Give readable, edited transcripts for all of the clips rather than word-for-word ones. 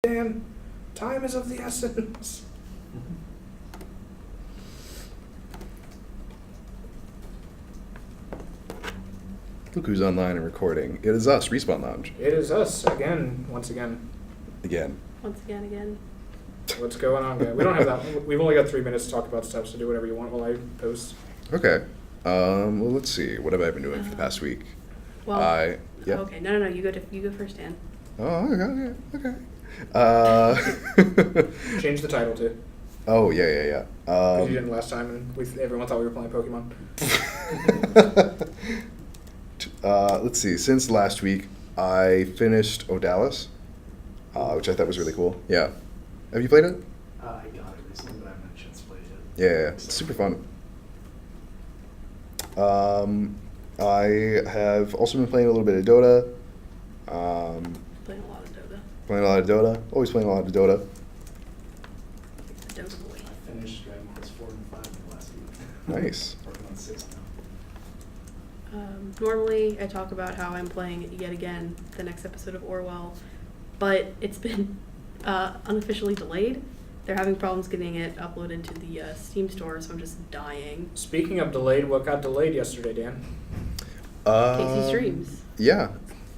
Dan, time is of the essence. Look who's online and recording. It is us, Respawn Lounge. It is us again, once again. Again. Once again. What's going on, guys? We don't have that. We've only got 3 minutes to talk about stuff, so do whatever you want while I post. Okay. Well, let's see. What have I been doing for the past week? Well, Yeah. okay. No. You go first, Dan. Oh, okay. Change the title too. Oh, yeah. Because you didn't last time, and everyone thought we were playing Pokemon. Let's see. Since last week, I finished Odalis, which I thought was really cool. Yeah. Have you played it? I got it recently, but I haven't had a chance to play it Yeah, it's super fun. I have also been playing a little bit of Dota. Playing a lot of Dota. Playing a lot of Dota. Always playing a lot of Dota. The Dota boy. I finished Dragon Quest 4 and 5 last week. Nice. Working on 6 now. Normally, I talk about how I'm playing yet again the next episode of Orwell, but it's been unofficially delayed. They're having problems getting it uploaded to the Steam store, so I'm just dying. Speaking of delayed, what got delayed yesterday, Dan? Casey streams. Yeah.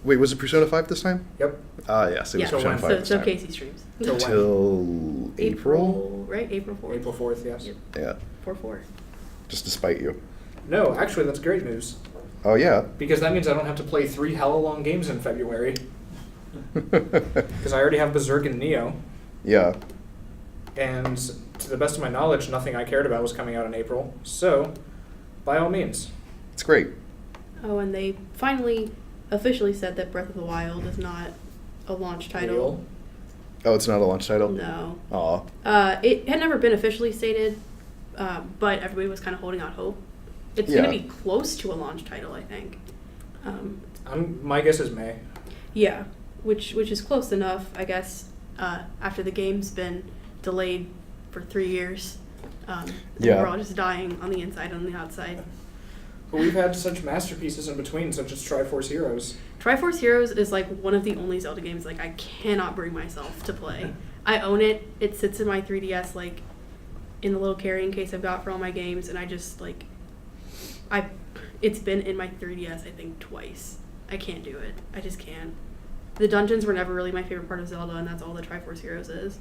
Wait, was it Persona 5 this time? Yep. Yes, it was Yeah, Persona 5 this so time. Casey streams. Till when? Till April? Right? April 4th. April 4th, yes. Yep. Yeah, 4/4. just to spite you. No, actually, that's great news. Oh, yeah. Because that means I don't have to play 3 hella long games in February. Because I already have Berserk and Neo. Yeah. And to the best of my knowledge, nothing I cared about was coming out in April. So, by all means. It's great. Oh, and they finally officially said that Breath of the Wild is not a launch title. Real. Oh, it's not a launch title? No. Aw. It had never been officially stated, but everybody was kind of holding out hope. It's Yeah. going to be close to a launch title, I think. My guess is May. Yeah, which is close enough, I guess, after the game's been delayed for 3 years. Yeah. We're all just dying on the inside and on the outside. But we've had such masterpieces in between, such as Triforce Heroes. Triforce Heroes is like one of the only Zelda games like I cannot bring myself to play. I own it. It sits in my 3DS like in the little carrying case I've got for all my games, and I just like it's been in my 3DS I think twice. I can't do it. I just can't. The dungeons were never really my favorite part of Zelda, and that's all the Triforce Heroes is.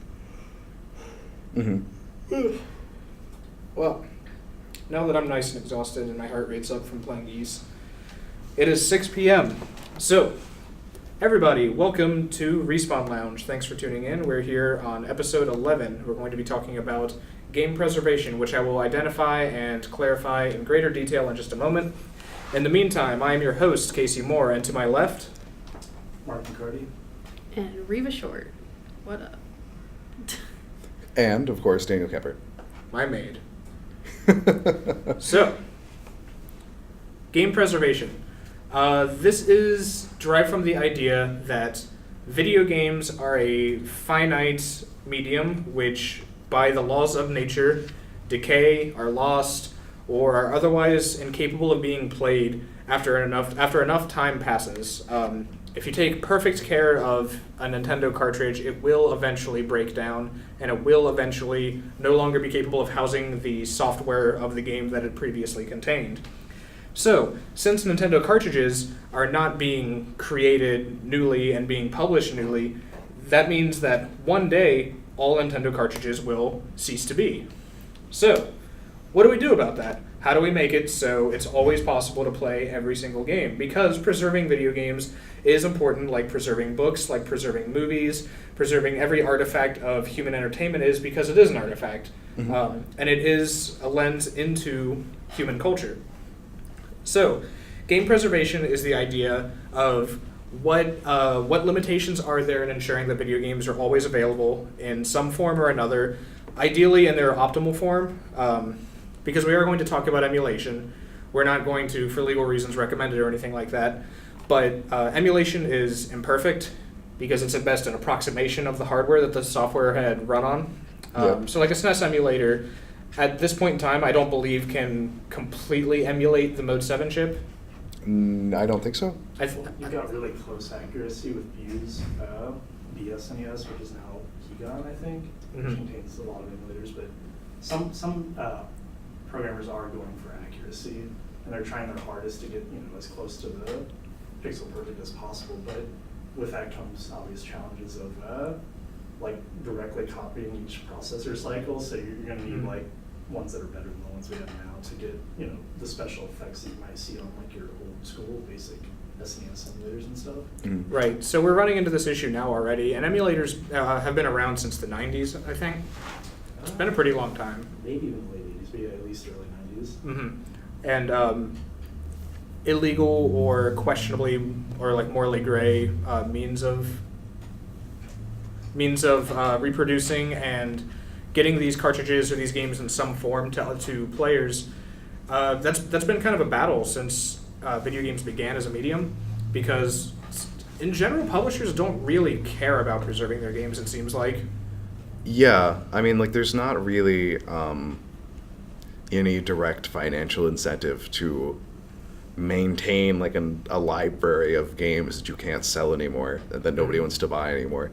Mm-hmm. Well, now that I'm nice and exhausted and my heart rate's up from playing these, it is 6 p.m. So, everybody, welcome to Respawn Lounge. Thanks for tuning in. We're here on episode 11. We're going to be talking about game preservation, which I will identify and clarify in greater detail in just a moment. In the meantime, I am your host, Casey Moore, and to my left, Mark McCarty. And Reva Short, what up? And, of course, Daniel Kemper. my maid. So, game preservation. This is derived from the idea that video games are a finite medium which, by the laws of nature, decay, are lost, or are otherwise incapable of being played after enough time passes. If you take perfect care of a Nintendo cartridge, it will eventually break down, and it will eventually no longer be capable of housing the software of the game that it previously contained. So, since Nintendo cartridges are not being created newly and being published newly, that means that one day all Nintendo cartridges will cease to be. So, what do we do about that? How do we make it so it's always possible to play every single game? Because preserving video games is important, like preserving books, like preserving movies, preserving every artifact of human entertainment is, because it is an artifact. Mm-hmm. And it is a lens into human culture. So, game preservation is the idea of what limitations are there in ensuring that video games are always available in some form or another, ideally in their optimal form. Because we are going to talk about emulation. We're not going to, for legal reasons, recommend it or anything like that. But emulation is imperfect because it's at best an approximation of the hardware that the software had run on. Yep. So like a SNES emulator, at this point in time, I don't believe can completely emulate the Mode 7 chip. I don't think so. You got really close accuracy with views. the SNES, which is now Kigan, I think, which Mhm. contains a lot of emulators. But some programmers are going for accuracy, and they're trying their hardest to get as close to the pixel perfect as possible. But with that comes obvious challenges of like directly copying each processor cycle. So you're going to need Mhm. like ones that are better than the ones we have now to get the special effects that you might see on like your old school basic SNES emulators and stuff. Mm. Right. So we're running into this issue now already, and emulators have been around since the 90s, I think. It's been a pretty long time. Maybe even the late 80s, but yeah, at least early 90s. Hmm. And illegal or questionably or like morally gray means of reproducing and getting these cartridges or these games in some form to players. That's been kind of a battle since video games began as a medium, because in general publishers don't really care about preserving their games, it seems like. Yeah, I mean, like, there's not really any direct financial incentive to maintain like a library of games that you can't sell anymore, that nobody wants to buy anymore.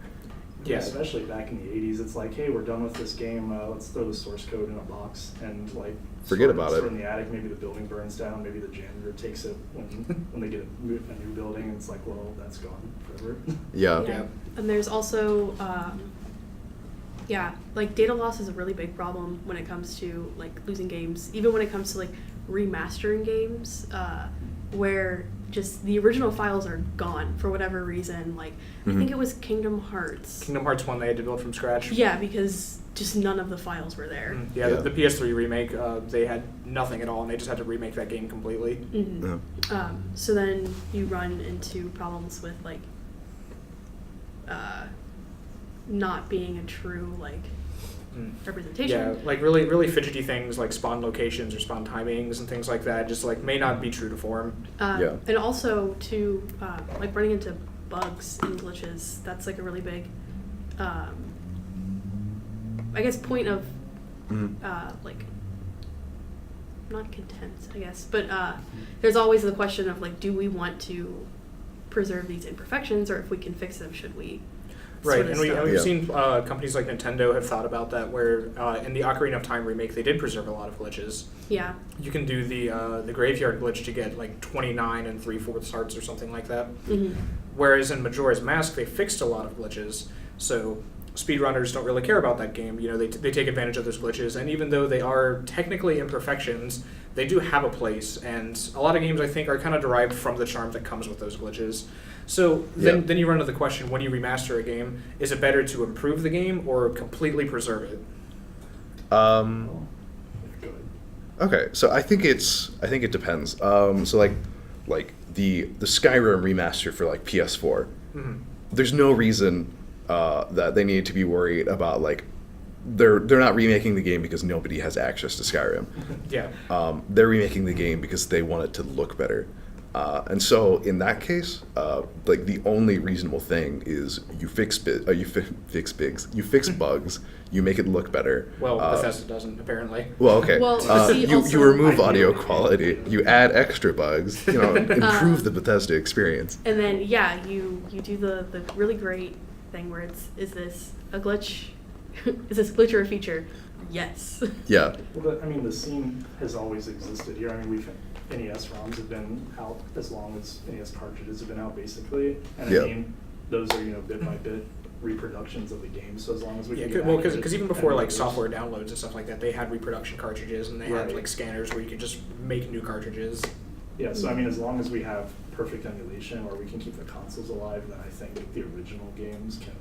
Yeah. Especially back in the 80s, it's like, hey, we're done with this game. Let's throw the source code in a box and like Forget store about it. store in the attic. Maybe the building burns down. Maybe the janitor takes it when they get a new building. It's like, well, that's gone forever. Yeah. Yeah. And there's also, like data loss is a really big problem when it comes to like losing games, even when it comes to like remastering games, where just the original files are gone for whatever reason. Like, I think Mhm. it was Kingdom Hearts. Kingdom Hearts 1 they had to build from scratch. Yeah, because just none of the files were there. Yeah, Yeah. The PS3 remake, they had nothing at all, and they just had to remake that game completely. Mhm. Yeah. So then you run into problems with like not being a true like Mm. representation. Yeah, like really fidgety things like spawn locations or spawn timings and things like that just like may not be true to form. Yeah. And also to like running into bugs and glitches. That's like a really big, I guess, point of Mhm. like not contempt, I guess, but there's always the question of like, do we want to preserve these imperfections, or if we can fix them, should we? Right, sort of and stuff. we've Yeah. seen companies like Nintendo have thought about that, where in the Ocarina of Time remake they did preserve a lot of glitches. Yeah. You can do the graveyard glitch to get like 29 and 3/4 hearts or something like that. Hmm. Whereas in Majora's Mask they fixed a lot of glitches, so speedrunners don't really care about that game. They take advantage of those glitches, and even though they are technically imperfections, they do have a place, and a lot of games I think are kind of derived from the charm that comes with those glitches. So Yeah. then you run into the question, when you remaster a game, is it better to improve the game or completely preserve it? Well, good. Okay, so I think it depends. So like the Skyrim remaster for like PS4, Mhm. there's no reason that they need to be worried about like they're not remaking the game because nobody has access to Skyrim. Yeah. They're remaking the game because they want it to look better. And so in that case, like the only reasonable thing is you fix bugs, you make it look better. Well, Bethesda doesn't, apparently. Well, okay. Well, see, you also- remove audio Ideally. quality, you add extra bugs, improve the Bethesda experience. And then you do the really great thing where is this a glitch? Is this a glitch or a feature? Yes. Yeah. Well, I mean, the scene has always existed here. I mean, NES ROMs have been out as long as NES cartridges have been out, basically. And Yeah. I mean, those are bit by bit reproductions of the game. So as long as we Yeah, can get well, accurate because even before like emulators- software downloads and stuff like that, they had reproduction cartridges and they had Right. like scanners where you could just make new cartridges. Yeah, so I mean, as long as we have perfect emulation, or we can keep the consoles alive, then I think the original games can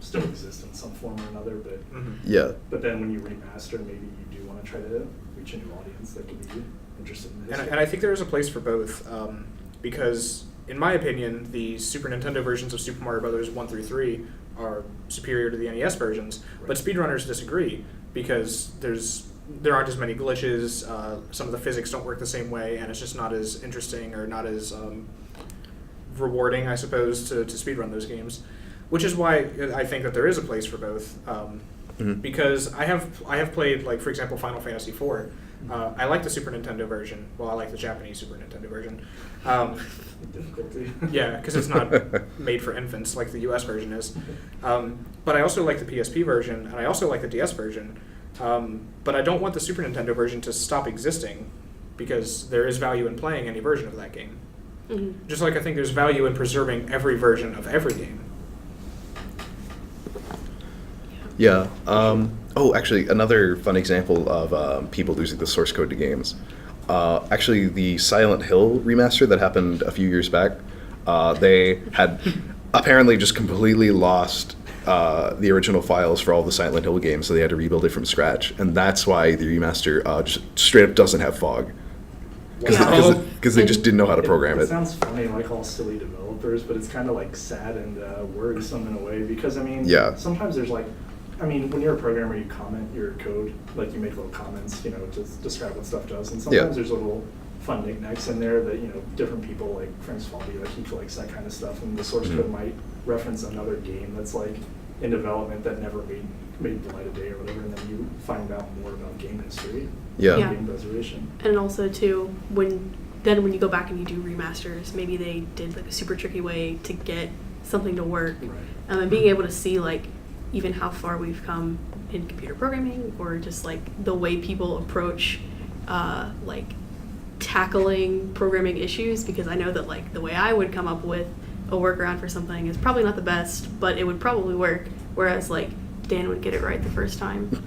still exist in some form or another. But Mhm. Yeah. but then when you remaster, maybe you do want to try to reach a new audience that could be interested in this. And I think there is a place for both, because in my opinion, the Super Nintendo versions of Super Mario Brothers 1 through 3 are superior to the NES versions, but Right. speedrunners disagree because there aren't as many glitches, some of the physics don't work the same way, and it's just not as interesting or not as rewarding, I suppose, to speedrun those games. Which is why I think that there is a place for both. Mhm. because I have played, like, for example, Final Fantasy IV. I like the Super Nintendo version. Well, I like the Japanese Super Nintendo version. Difficulty. Yeah, because it's not made for infants like the US version is. But I also like the PSP version, and I also like the DS version. But I don't want the Super Nintendo version to stop existing, because there is value in playing any version of that game. Mhm. Just like I think there's value in preserving every version of every game. Yeah. Oh, actually, another fun example of people losing the source code to games. Actually, the Silent Hill remaster that happened a few years back, they had apparently just completely lost the original files for all the Silent Hill games, so they had to rebuild it from scratch. And that's why the remaster just straight up doesn't have fog. Yeah. Because they just didn't know how to program It it. sounds funny, like all silly developers, but it's kind of like sad and worrisome in a way, because I mean, Yeah. sometimes there's like, I mean, when you're a programmer, you comment your code, like you make little comments, you know, to describe what stuff does, and sometimes there's little fun knickknacks in there that, you know, different people, like Frank's Faulty, like he likes that kind of stuff, and the source Mhm. code might reference another game that's like in development that never made the light of day or whatever, and then you find out more about game history, Yeah. Yeah. game preservation. And also too, when you go back and you do remasters, maybe they did like a super tricky way to get something to work. Right. And being able to see like even how far we've come in computer programming, or just like the way people approach like tackling programming issues, because I know that like the way I would come up with a workaround for something is probably not the best, but it would probably work, whereas like Dan would get it right the first time.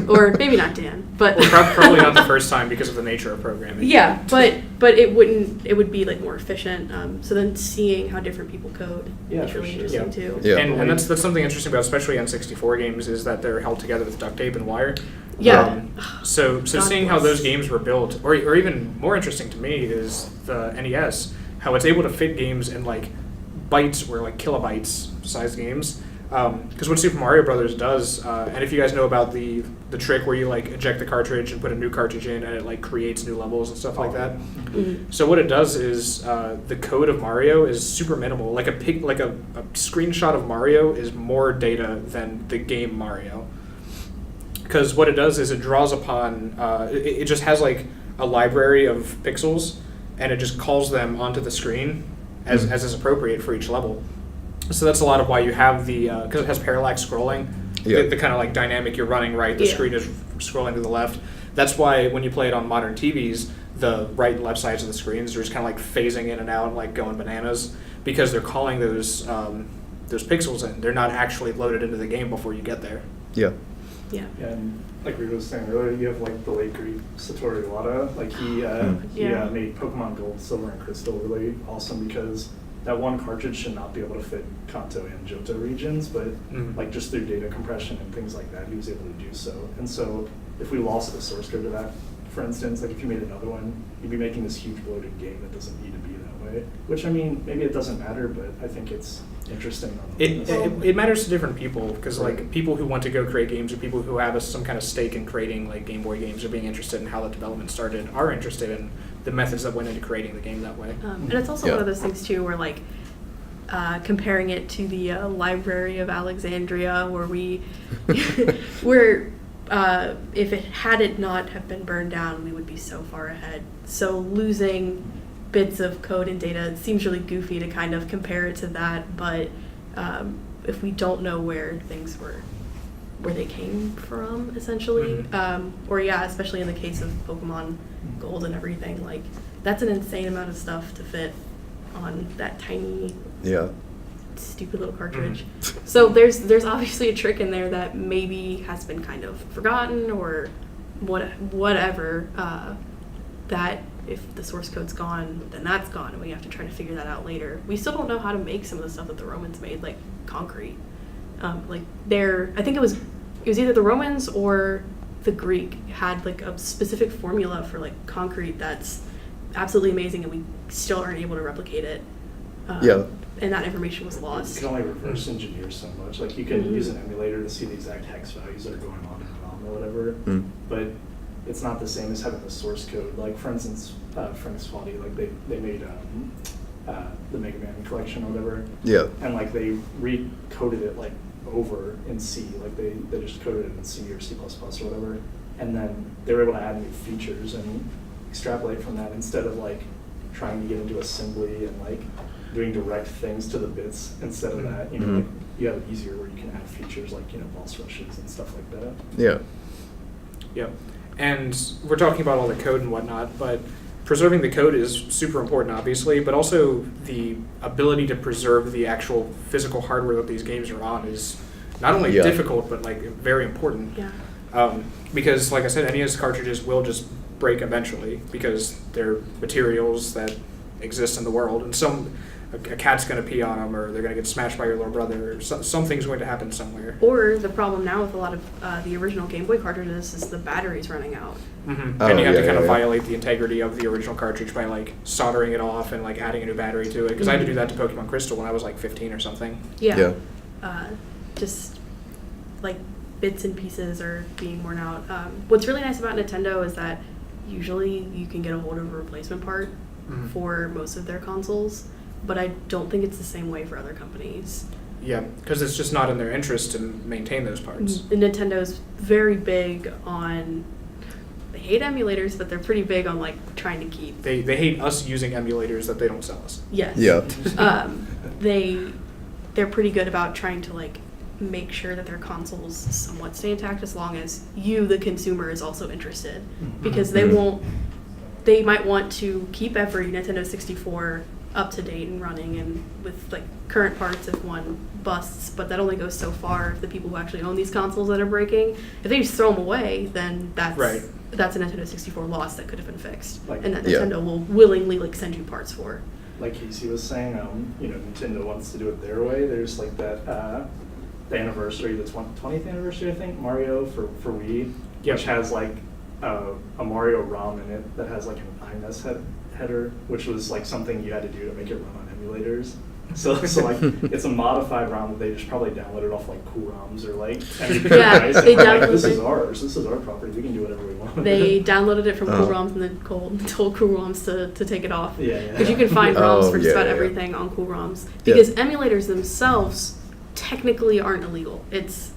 Or maybe not Dan, but Well, probably not the first time because of the nature of programming. yeah, but it would be like more efficient. So then seeing how different people code Yeah, is for really sure. interesting Yeah. too. Yeah. And that's something interesting about especially N64 games, is that they're held together with duct tape and wire. Yeah. So God seeing how bless. those games were built, or even more interesting to me, is the NES, how it's able to fit games in like bytes or like kilobytes size games. Because what Super Mario Brothers does, and if you guys know about the trick where you like eject the cartridge and put a new cartridge in, and it like creates new levels and stuff like that. Mhm. So what it does is the code of Mario is super minimal. Like a screenshot of Mario is more data than the game Mario. Because what it does is it draws upon it just has like a library of pixels, and it just calls them onto the screen as is appropriate for each level. So that's a lot of why you have the because it has parallax scrolling, Yeah. the kind of like dynamic you're running right. The Yeah. screen is scrolling to the left. That's why when you play it on modern TVs, the right and left sides of the screens are just kind of like phasing in and out, and like going bananas, because they're calling those pixels in. They're not actually loaded into the game before you get there. Yeah. Yeah. And like we were saying earlier, you have like the late great Satoru Iwata. Like he Yeah. made Pokemon Gold, Silver, and Crystal really awesome, because that one cartridge should not be able to fit Kanto and Johto regions, but Mhm. like just through data compression and things like that, he was able to do so. And so if we lost the source code to that, for instance, like if you made another one, you'd be making this huge bloated game that doesn't need to be that way. Which, I mean, maybe it doesn't matter, but I think it's interesting. It matters to different people, because like people who want to go create games, or people who have some kind of stake in creating like Game Boy games, or being interested in how the development started, are interested in the methods that went into creating the game that way. And it's also Yeah. one of those things too, where like comparing it to the Library of Alexandria, where if it had it not have been burned down, we would be so far ahead. So losing bits of code and data, it seems really goofy to kind of compare it to that, but if we don't know where things were, where they came from, essentially, or especially in the case of Pokemon Gold and everything, like that's an insane amount of stuff to fit on that tiny Yeah. stupid little cartridge. So there's obviously a trick in there that maybe has been kind of forgotten, or whatever, that if the source code's gone, then that's gone, and we have to try to figure that out later. We still don't know how to make some of the stuff that the Romans made, like concrete. I think it was either the Romans or the Greek had like a specific formula for like concrete that's absolutely amazing, and we still aren't able to replicate it. Yeah. And that information was You lost. can only reverse engineer so much. Like you can use an emulator to see the exact hex values that are going on in ROM or whatever, but it's not the same as having the source code. Like for instance, Frank's Faulty, like they made the Mega Man collection or whatever, Yeah. and like they recoded it like over in C, like they just coded it in C or C++ or whatever, and then they were able to add new features and extrapolate from that instead of like trying to get into assembly and like doing direct things to the bits. Instead of that, you know, Mhm. like you have it easier where you can add features like, you know, boss rushes and stuff like that. Yeah. Yep. And we're talking about all the code and whatnot, but preserving the code is super important, obviously, but also the ability to preserve the actual physical hardware that these games are on is not only Yeah. difficult, but like very important. Yeah. Because, like I said, NES cartridges will just break eventually because they're materials that exist in the world, and a cat's going to pee on them, or they're going to get smashed by your little brother, or something's going to happen somewhere. Or the problem now with a lot of the original Game Boy cartridges is the battery's running out. Mm-hmm. Oh, And you have to yeah, kind of yeah, yeah. violate the integrity of the original cartridge by like soldering it off and like adding a new battery to it. Because I had to do that to Pokemon Crystal when I was like 15 or something. Yeah. Yeah. Just like bits and pieces are being worn out. What's really nice about Nintendo is that usually you can get a hold of a replacement part Mhm. for most of their consoles, but I don't think it's the same way for other companies. Yeah, because it's just not in their interest to maintain those parts. Nintendo's very big on, they hate emulators, but they're pretty big on like trying to keep. They hate us using emulators that they don't sell us. Yes. Yeah. They're pretty good about trying to like make sure that their consoles somewhat stay intact as long as you, the consumer, is also interested, because Mhm. they might want to keep every Nintendo 64 up to date and running and with like current parts if one busts, but that only goes so far if the people who actually own these consoles that are breaking, if they just throw them away, then that's Right. that's a Nintendo 64 loss that could have been fixed, Like- and that Yeah. Nintendo will willingly like send you parts for. Like Casey was saying, you know, Nintendo wants to do it their way. There's like that, the anniversary, the 20th anniversary, I think, Mario for Wii, Yep. which has like a Mario ROM in it that has like an iNES header, which was like something you had to do to make it run on emulators. So like it's a modified ROM that they just probably downloaded off like Cool ROMs or like Yeah, guys, they and were like, this downloaded- is ours. This is our property. We can do whatever we want. They downloaded it from Oh. Cool ROMs and then told Cool ROMs to take it off. Yeah, yeah. Because you can find ROMs Oh, for just yeah, about yeah. everything on Cool ROMs. Yeah. Because emulators themselves technically aren't illegal. It's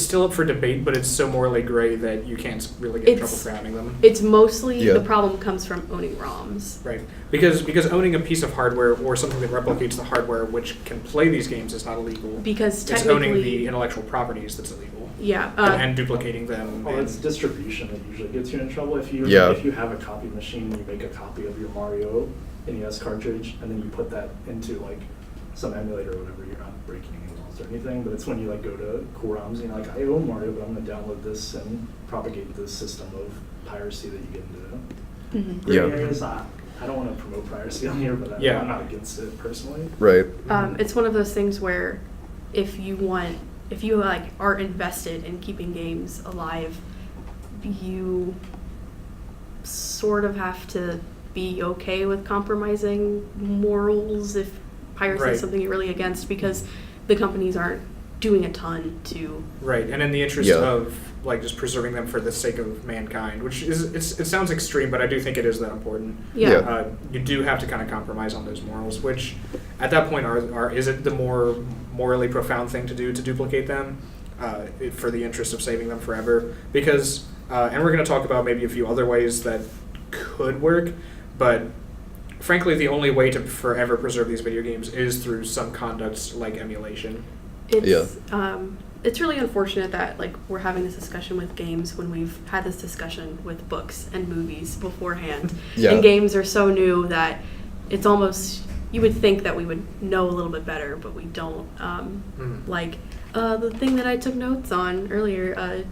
still up for debate, but it's so morally gray that you can't really get in trouble It's- for having them. It's mostly Yeah. the problem comes from owning ROMs. Right. Because owning a piece of hardware or something that replicates the hardware which can play these games is not illegal. Because It's owning the technically, intellectual properties that's illegal. yeah, And duplicating them. Well, and- it's distribution that usually gets you in trouble. If you Yeah. if you have a copy machine and you make a copy of your Mario NES cartridge and then you put that into like some emulator or whatever, you're not breaking any laws or anything. But it's when you like go to Cool ROMs and you're like, I own Mario, but I'm going to download this and propagate this system of piracy that you get into Mhm. gray Yeah. areas. I don't want to promote piracy on here, but Yeah. I'm not against it personally. Right. It's one of those things where if you like are invested in keeping games alive, you sort of have to be okay with compromising morals if piracy Right. is something you're really against, because the companies aren't doing a ton to. Right, and in the interest Yeah. of like just preserving them for the sake of mankind, which is it sounds extreme, but I do think it is that important. Yeah. Yeah. You do have to kind of compromise on those morals, which at that point is it the more morally profound thing to do to duplicate them for the interest of saving them forever? Because and we're going to talk about maybe a few other ways that could work, but frankly, the only way to forever preserve these video games is through some conduct like emulation. It's really unfortunate that like we're having this discussion with games when we've had this discussion with books and movies beforehand. Yeah. And games are so new that it's almost, you would think that we would know a little bit better, but we don't. Like the thing that I took notes on earlier,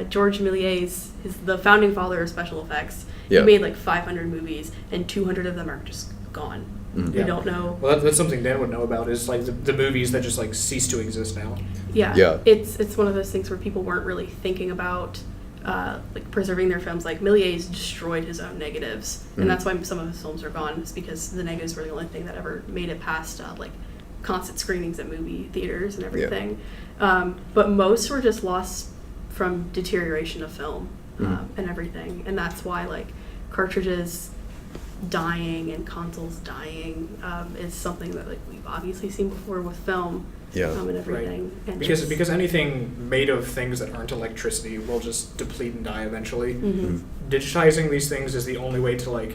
George Méliès is the founding father of special effects. Yeah. He made like 500 movies, and 200 of them are just gone. Mhm. We Yeah. don't know. Well, that's something Dan would know about is like the movies that just like cease to exist now. Yeah. Yeah. It's one of those things where people weren't really thinking about like preserving their films. Like Méliès destroyed his own negatives, Mhm. and that's why some of his films are gone. It's because the negatives were the only thing that ever made it past like constant screenings at movie theaters and everything. But most were just lost from deterioration of film Mhm. and everything, and that's why like cartridges dying and consoles dying is something that like we've obviously seen before with film. Yeah. and everything. And Because anything made of things that aren't electricity will just deplete and die eventually. Mhm. Digitizing these things is the only way to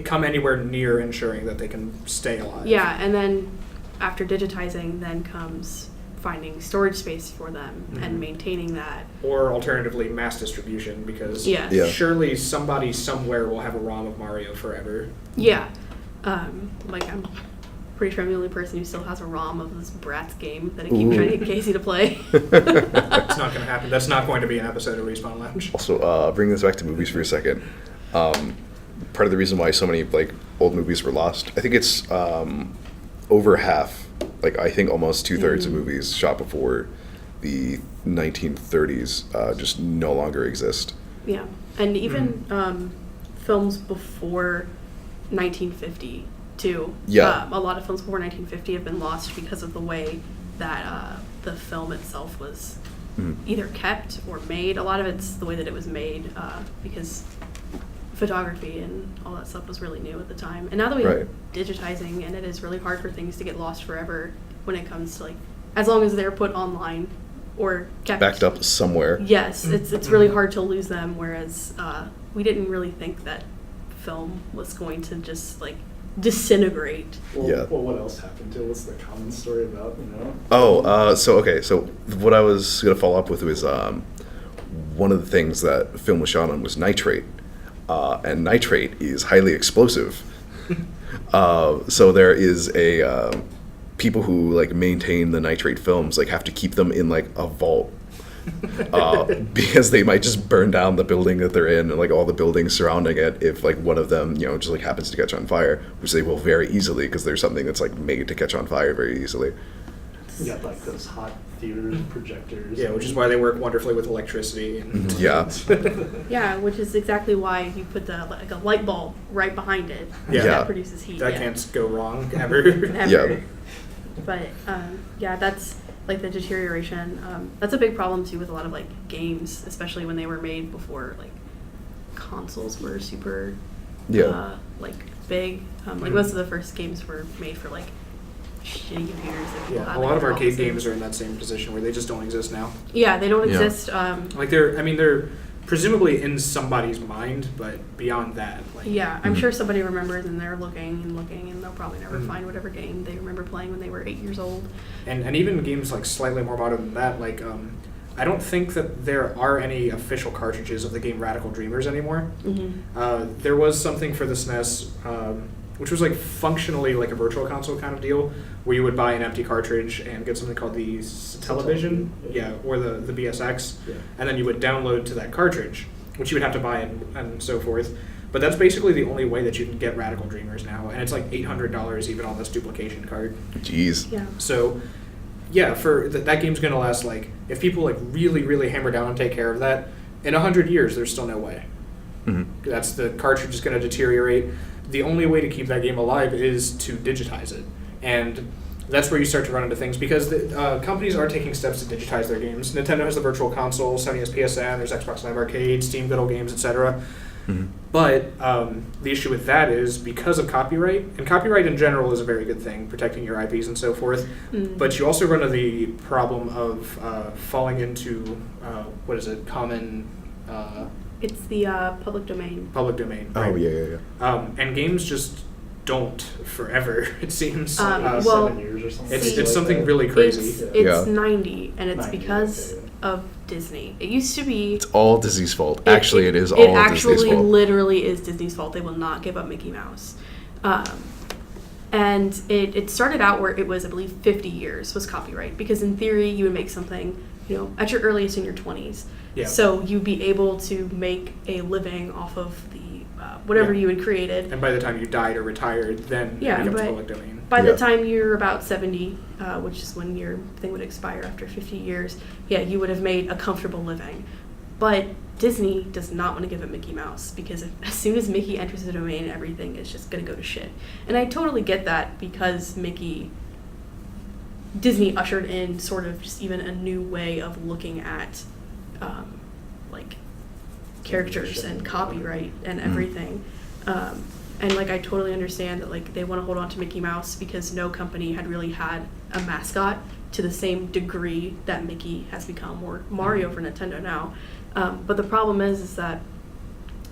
come anywhere near ensuring that they can stay alive. Yeah, and then after digitizing, then comes finding storage space for them and Mhm. maintaining that. Or alternatively, mass distribution, because Yes. Yeah. surely somebody somewhere will have a ROM of Mario forever. Yeah. I'm pretty sure I'm the only person who still has a ROM of this Bratz game that I keep Ooh. trying to get Casey to play. It's not going to happen. That's not going to be an episode of Respawn Lounge. Also, bringing this back to movies for a second. Part of the reason why so many old movies were lost, I think it's over half. I think almost 2/3 of movies shot before the 1930s just no longer exist. Yeah, and even films before 1950 too. Yeah. A lot of films before 1950 have been lost because of the way that the film itself was Mhm. either kept or made. A lot of it's the way that it was made because photography and all that stuff was really new at the time. And now that we Right. have digitizing, and it is really hard for things to get lost forever when it comes to as long as they're put online or kept Backed up somewhere. Yes, it's really hard to lose them. Whereas we didn't really think that film was going to just disintegrate. Yeah. Well, what else happened to it? What's the common story about, So what I was going to follow up with was one of the things that film was shot on was nitrate. And nitrate is highly explosive. So there is people who maintain the nitrate films have to keep them in a vault. Because they might just burn down the building that they're in and all the buildings surrounding it if one of them just happens to catch on fire, which they will very easily because there's something that's made to catch on fire very easily. You got those hot theaters, projectors. Yeah, which is why they work wonderfully with electricity. And Yeah. Yeah, which is exactly why you put a light bulb right behind it. Yeah. That produces heat. that yeah. can't go wrong ever. Ever. Yeah. But that's the deterioration. That's a big problem too with a lot of games, especially when they were made before consoles were super Yeah. big. Most of the first games were made for shitty computers. That people Yeah, had, a lot of in arcade offices. games are in that same position where they just don't exist now. Yeah, they don't Yeah. exist. They're presumably in somebody's mind, but beyond that, Yeah, I'm Mhm. sure somebody remembers and they're looking, and they'll probably never Mhm. find whatever game they remember playing when they were 8 years old. and even games slightly more modern than that, I don't think that there are any official cartridges of the game Radical Dreamers anymore. Mm-hmm. There was something for the SNES, which was functionally a virtual console kind of deal, where you would buy an empty cartridge and get something called the Television, Yeah. or the BSX, Yeah. and then you would download to that cartridge, which you would have to buy and so forth. But that's basically the only way that you can get Radical Dreamers now, and it's $800 even on this duplication card. Jeez. Yeah. So, yeah, for that game's gonna last if people really really hammer down and take care of that, in 100 years there's still no way. Mhm. That's the cartridge is gonna deteriorate. The only way to keep that game alive is to digitize it, and that's where you start to run into things because the companies are taking steps to digitize their games. Nintendo has the Virtual Console, Sony has PSN, there's Xbox Live Arcade, Steam Good Old Games, etc. Mhm. But the issue with that is because of copyright, and copyright in general is a very good thing, protecting your IPs and so forth. Mm. But you also run into the problem of falling into common It's the public domain. public domain. Oh, right? yeah. And games just don't forever. It seems. Well, 7 years or something. it's see, something that. really crazy. It's Yeah. 90, and it's 90, because okay. of Disney. It used to be. It's all Disney's fault. Actually, it is all It actually Disney's fault. literally is Disney's fault. They will not give up Mickey Mouse. And it started out where it was, I believe, 50 years was copyright. Because in theory, you would make something, at your earliest in your 20s. Yeah. So you'd be able to make a living off of the whatever Yeah. you had created. And by the time you died or retired, then Yeah, it becomes but- public domain. By Yeah. the time you're about 70, which is when your thing would expire after 50 years, yeah, you would have made a comfortable living. But Disney does not want to give it Mickey Mouse because as soon as Mickey enters the domain, everything is just going to go to shit. And I totally get that because Disney ushered in sort of just even a new way of looking at characters and copyright and everything. And I totally understand that they want to hold on to Mickey Mouse because no company had really had a mascot to the same degree that Mickey has become, or Mario for Nintendo now. But the problem is that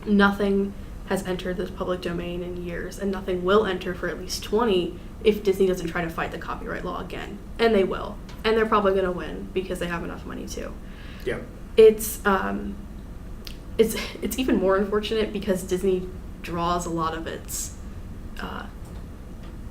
nothing has entered this public domain in years, and nothing will enter for at least 20 if Disney doesn't try to fight the copyright law again. And they will. And they're probably going to win because they have enough money too. Yeah. It's even more unfortunate because Disney draws a lot of its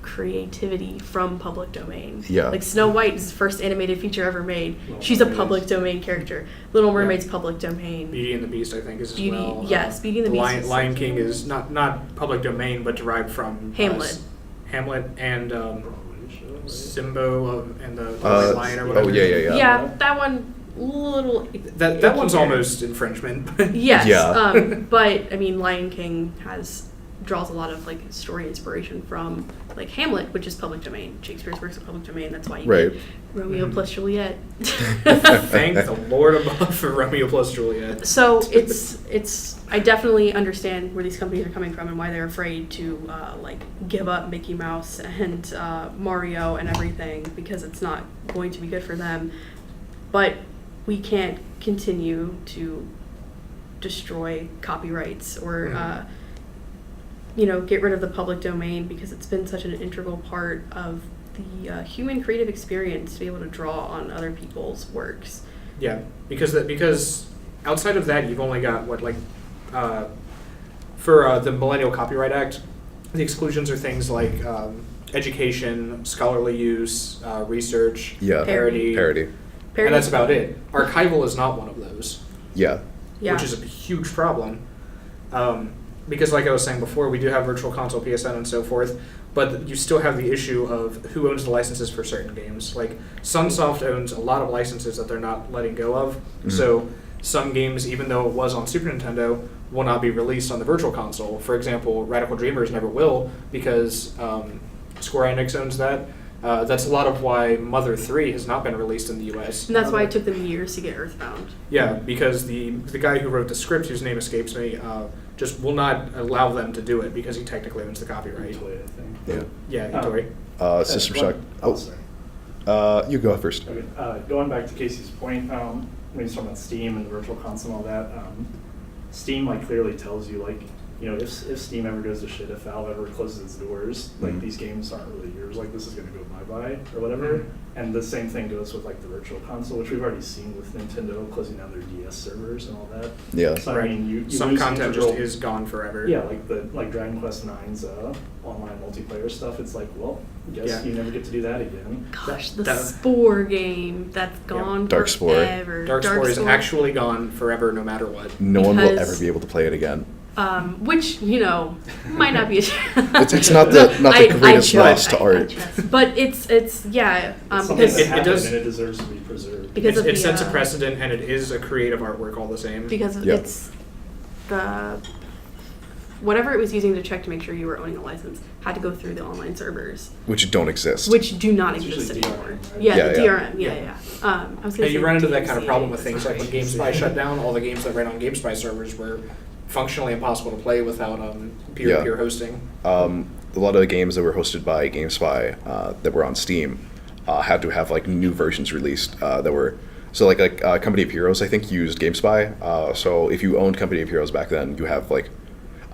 creativity from public domain. Yeah. Like Snow White is the first animated feature ever made. Little She's a Mermaid. public domain character. Little Yeah. Mermaid's public domain. Beauty and the Beast, I think, is as Beauty- well. yes, Beauty and the Beast Lion, is Lion something. King is not public domain, but derived from Hamlet. Hamlet and Broadway show, right? Simbo and the Red Lion or oh whatever. yeah. That one little. That icky one's there. almost infringement. Yes. Yeah. But I mean, Lion King draws a lot of like story inspiration from like Hamlet, which is public domain. Shakespeare's works are public domain. That's why you Right. get Romeo plus Juliet. Thank the Lord above for Romeo plus Juliet. So it's I definitely understand where these companies are coming from and why they're afraid to like give up Mickey Mouse and Mario and everything, because it's not going to be good for them. But we can't continue to destroy copyrights or get rid of the public domain, because it's been such an integral part of the human creative experience to be able to draw on other people's works. Yeah, because outside of that, you've only got for the Millennial Copyright Act, the exclusions are things like education, scholarly use, research, Yeah. parody, Parody. and that's about it. Archival is not one of those, Yeah. Yeah. which is a huge problem. Because like I was saying before, we do have Virtual Console, PSN, and so forth, but you still have the issue of who owns the licenses for certain games. Like, Sunsoft owns a lot of licenses that they're not letting go of, so some games, even though it was on Super Nintendo, will not be released on the Virtual Console. For example, Radical Dreamers never will, because Square Enix owns that. That's a lot of why Mother 3 has not been released in the US. And that's why it took them years to get Earthbound. Yeah, because the guy who wrote the script, whose name escapes me, just will not allow them to do it because he technically owns the copyright. Toy, I think. Yeah. Yeah, Itoi. System One- Shock. Oh, sorry. You go first. Okay, going back to Casey's point, when he's talking about Steam and the Virtual Console and all that, Steam clearly tells you if Steam ever goes to shit, if Valve ever closes its doors, Mhm. these games aren't really yours. This is gonna go bye-bye or whatever. And the same thing goes with the Virtual Console, which we've already seen with Nintendo closing down their DS servers and all that. Yeah. So Right. I mean, you Some lose content integral- just is gone forever. Yeah, like Dragon Quest IX's online multiplayer stuff. It's well, guess Yeah. you never get to do that again. Gosh, the that- Spore game, that's gone Dark Spore. forever. Dark Spore is actually gone forever no matter what. No one will Because- ever be able to play it again. Which might not be. It's not the greatest loss to art. But it's yeah. It's something Because that it happened does- and it deserves to be preserved. Because of It the, sets a uh, precedent, and it is a creative artwork all the same. because Yeah. it's the whatever it was using to check to make sure you were owning a license had to go through the online servers, Which don't exist. which do not It's exist usually anymore. DRM, right? Yeah, Yeah, the yeah. DRM. Yeah. I was gonna And you say run into that kind of DMCA, problem with that's things not like when right. GameSpy shut down, all the games that ran on GameSpy servers were functionally impossible to play without peer-to-peer hosting. A lot of the games that were hosted by GameSpy that were on Steam had to have new versions released that were Company of Heroes, I think, used GameSpy. So if you owned Company of Heroes back then, you have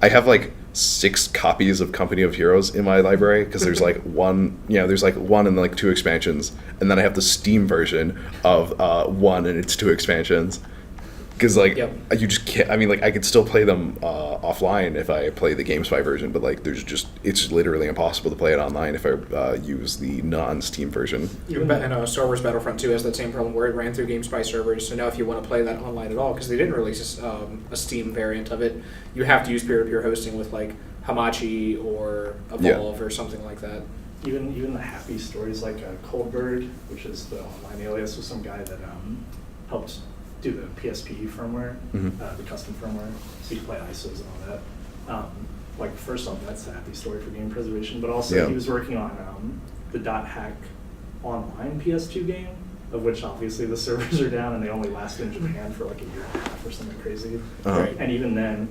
I have 6 copies of Company of Heroes in my library, because there's one, there's one and 2 expansions, and then I have the Steam version of 1 and its 2 expansions. Because Yep. you just can't. I mean, I could still play them offline if I play the GameSpy version, but it's literally impossible to play it online if I use the non-Steam version. And Star Wars Battlefront 2 has that same problem where it ran through GameSpy servers. So now if you want to play that online at all, because they didn't release a Steam variant of it, you have to use peer-to-peer hosting with Hamachi or Evolve or something like that. Even the happy stories like Coldbird, which is the online alias, was some guy that helped do the PSP firmware, Mhm. the custom firmware, so you can play ISOs and all that. First off, that's a happy story for game preservation, but also Yeah. he was working on the .hack online PS2 game, of which obviously the servers are down and they only lasted in Japan for a year and a half or something crazy. Uh-huh. Right. And even then,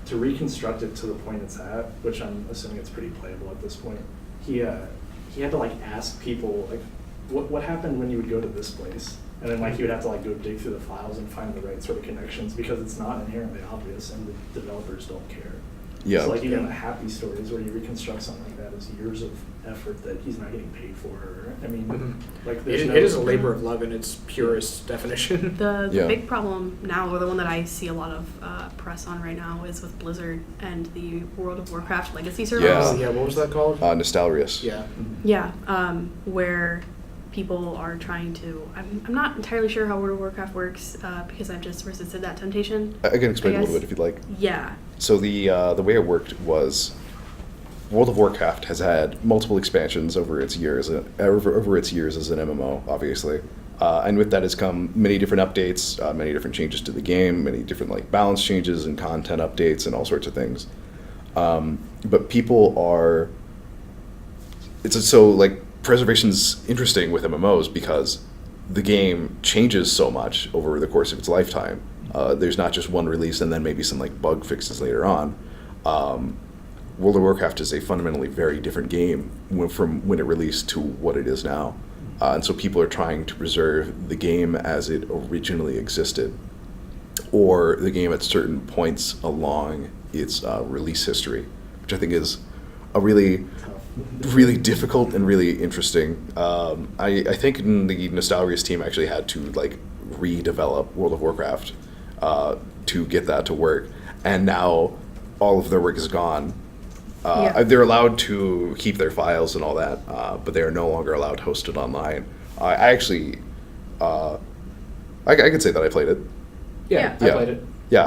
to reconstruct it to the point it's at, which I'm assuming it's pretty playable at this point, he had to ask people what happened when you would go to this place? And then like you would have to like go dig through the files and find the right sort of connections because it's not inherently obvious and the developers don't care. Yeah. So like even the happy stories where you reconstruct something like that is years of effort that he's not getting paid for. I mean, Mhm. like there's It is a labor of love in its purest definition. The Yeah. big problem now, or the one that I see a lot of press on right now, is with Blizzard and the World of Warcraft legacy servers. Yeah. Yeah, what was that called? Nostalrius. Yeah. Yeah, where people are trying to. I'm not entirely sure how World of Warcraft works because I've just resisted that temptation. I can explain I a little guess. bit if you'd like. Yeah. So the way it worked was World of Warcraft has had multiple expansions over its years over its years as an MMO, obviously, and with that has come many different updates, many different changes to the game, many different like balance changes and content updates and all sorts of things. But people are so like preservation's interesting with MMOs because the game changes so much over the course of its lifetime. There's not just one release and then maybe some like bug fixes later on. World of Warcraft is a fundamentally very different game from when it released to what it is now. And so people are trying to preserve the game as it originally existed, or the game at certain points along its release history, which I think is a really difficult and really interesting. I think the Nostalrius team actually had to like redevelop World of Warcraft to get that to work, and now all of their work is gone. Yeah. They're allowed to keep their files and all that, but they are no longer allowed hosted online. I actually, I could say that I played it. Yeah, I Yeah. played it. Yeah,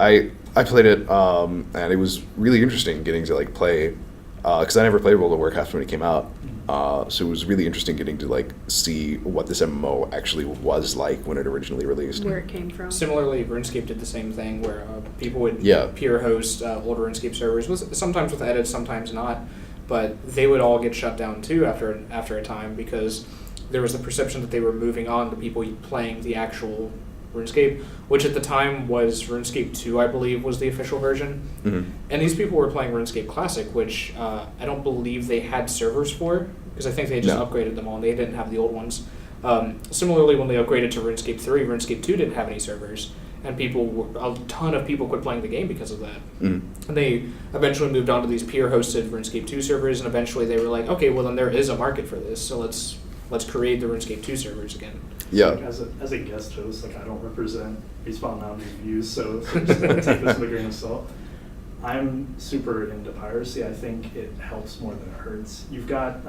I played it, and it was really interesting getting to like play, because I never played World of Warcraft when it came out. So it was really interesting getting to like see what this MMO actually was like when it originally released. Where it came from. Similarly, RuneScape did the same thing where people would Yeah. peer host older RuneScape servers, sometimes with edits, sometimes not, but they would all get shut down too after a time because there was the perception that they were moving on to people playing the actual RuneScape, which at the time was RuneScape 2, I believe, was the official version. Mhm. And these people were playing RuneScape Classic, which I don't believe they had servers for, because I think they just No. upgraded them all, and they didn't have the old ones. Similarly, when they upgraded to RuneScape 3, RuneScape 2 didn't have any servers, and a ton of people quit playing the game because of that. Mhm. And they eventually moved on to these peer-hosted RuneScape 2 servers, and eventually they were like, okay, well then there is a market for this, so let's create the RuneScape 2 servers again. Yeah. Like, as a guest host, like I don't represent Respawn Mountain's views, so just take this with a grain of salt. I'm super into piracy. I think it helps more than it hurts. You've got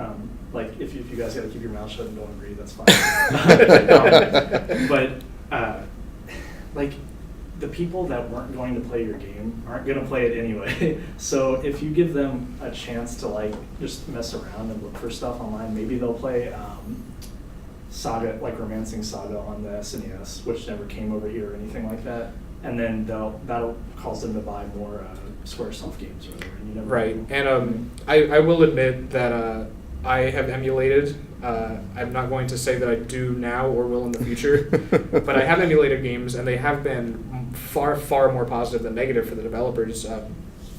like if you guys got to keep your mouth shut and don't agree, that's fine. But like the people that weren't going to play your game aren't going to play it anyway. So if you give them a chance to like just mess around and look for stuff online, maybe they'll play Saga, like Romancing Saga on the SNES, which never came over here or anything like that. And then that'll cause them to buy more Squaresoft games or whatever. And you never Right, know. and I will admit that I have emulated. I'm not going to say that I do now or will in the future, but I have emulated games, and they have been far more positive than negative for the developers.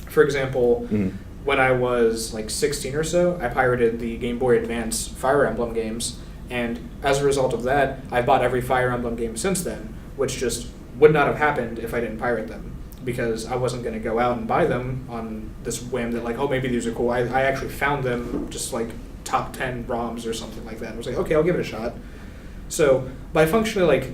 For example, Mhm. when I was like 16 or so, I pirated the Game Boy Advance Fire Emblem games, and as a result of that, I've bought every Fire Emblem game since then, which just would not have happened if I didn't pirate them, because I wasn't going to go out and buy them on this whim that like, oh, maybe these are cool. I actually found them just like top 10 ROMs or something like that. I was like, okay, I'll give it a shot. So by functionally like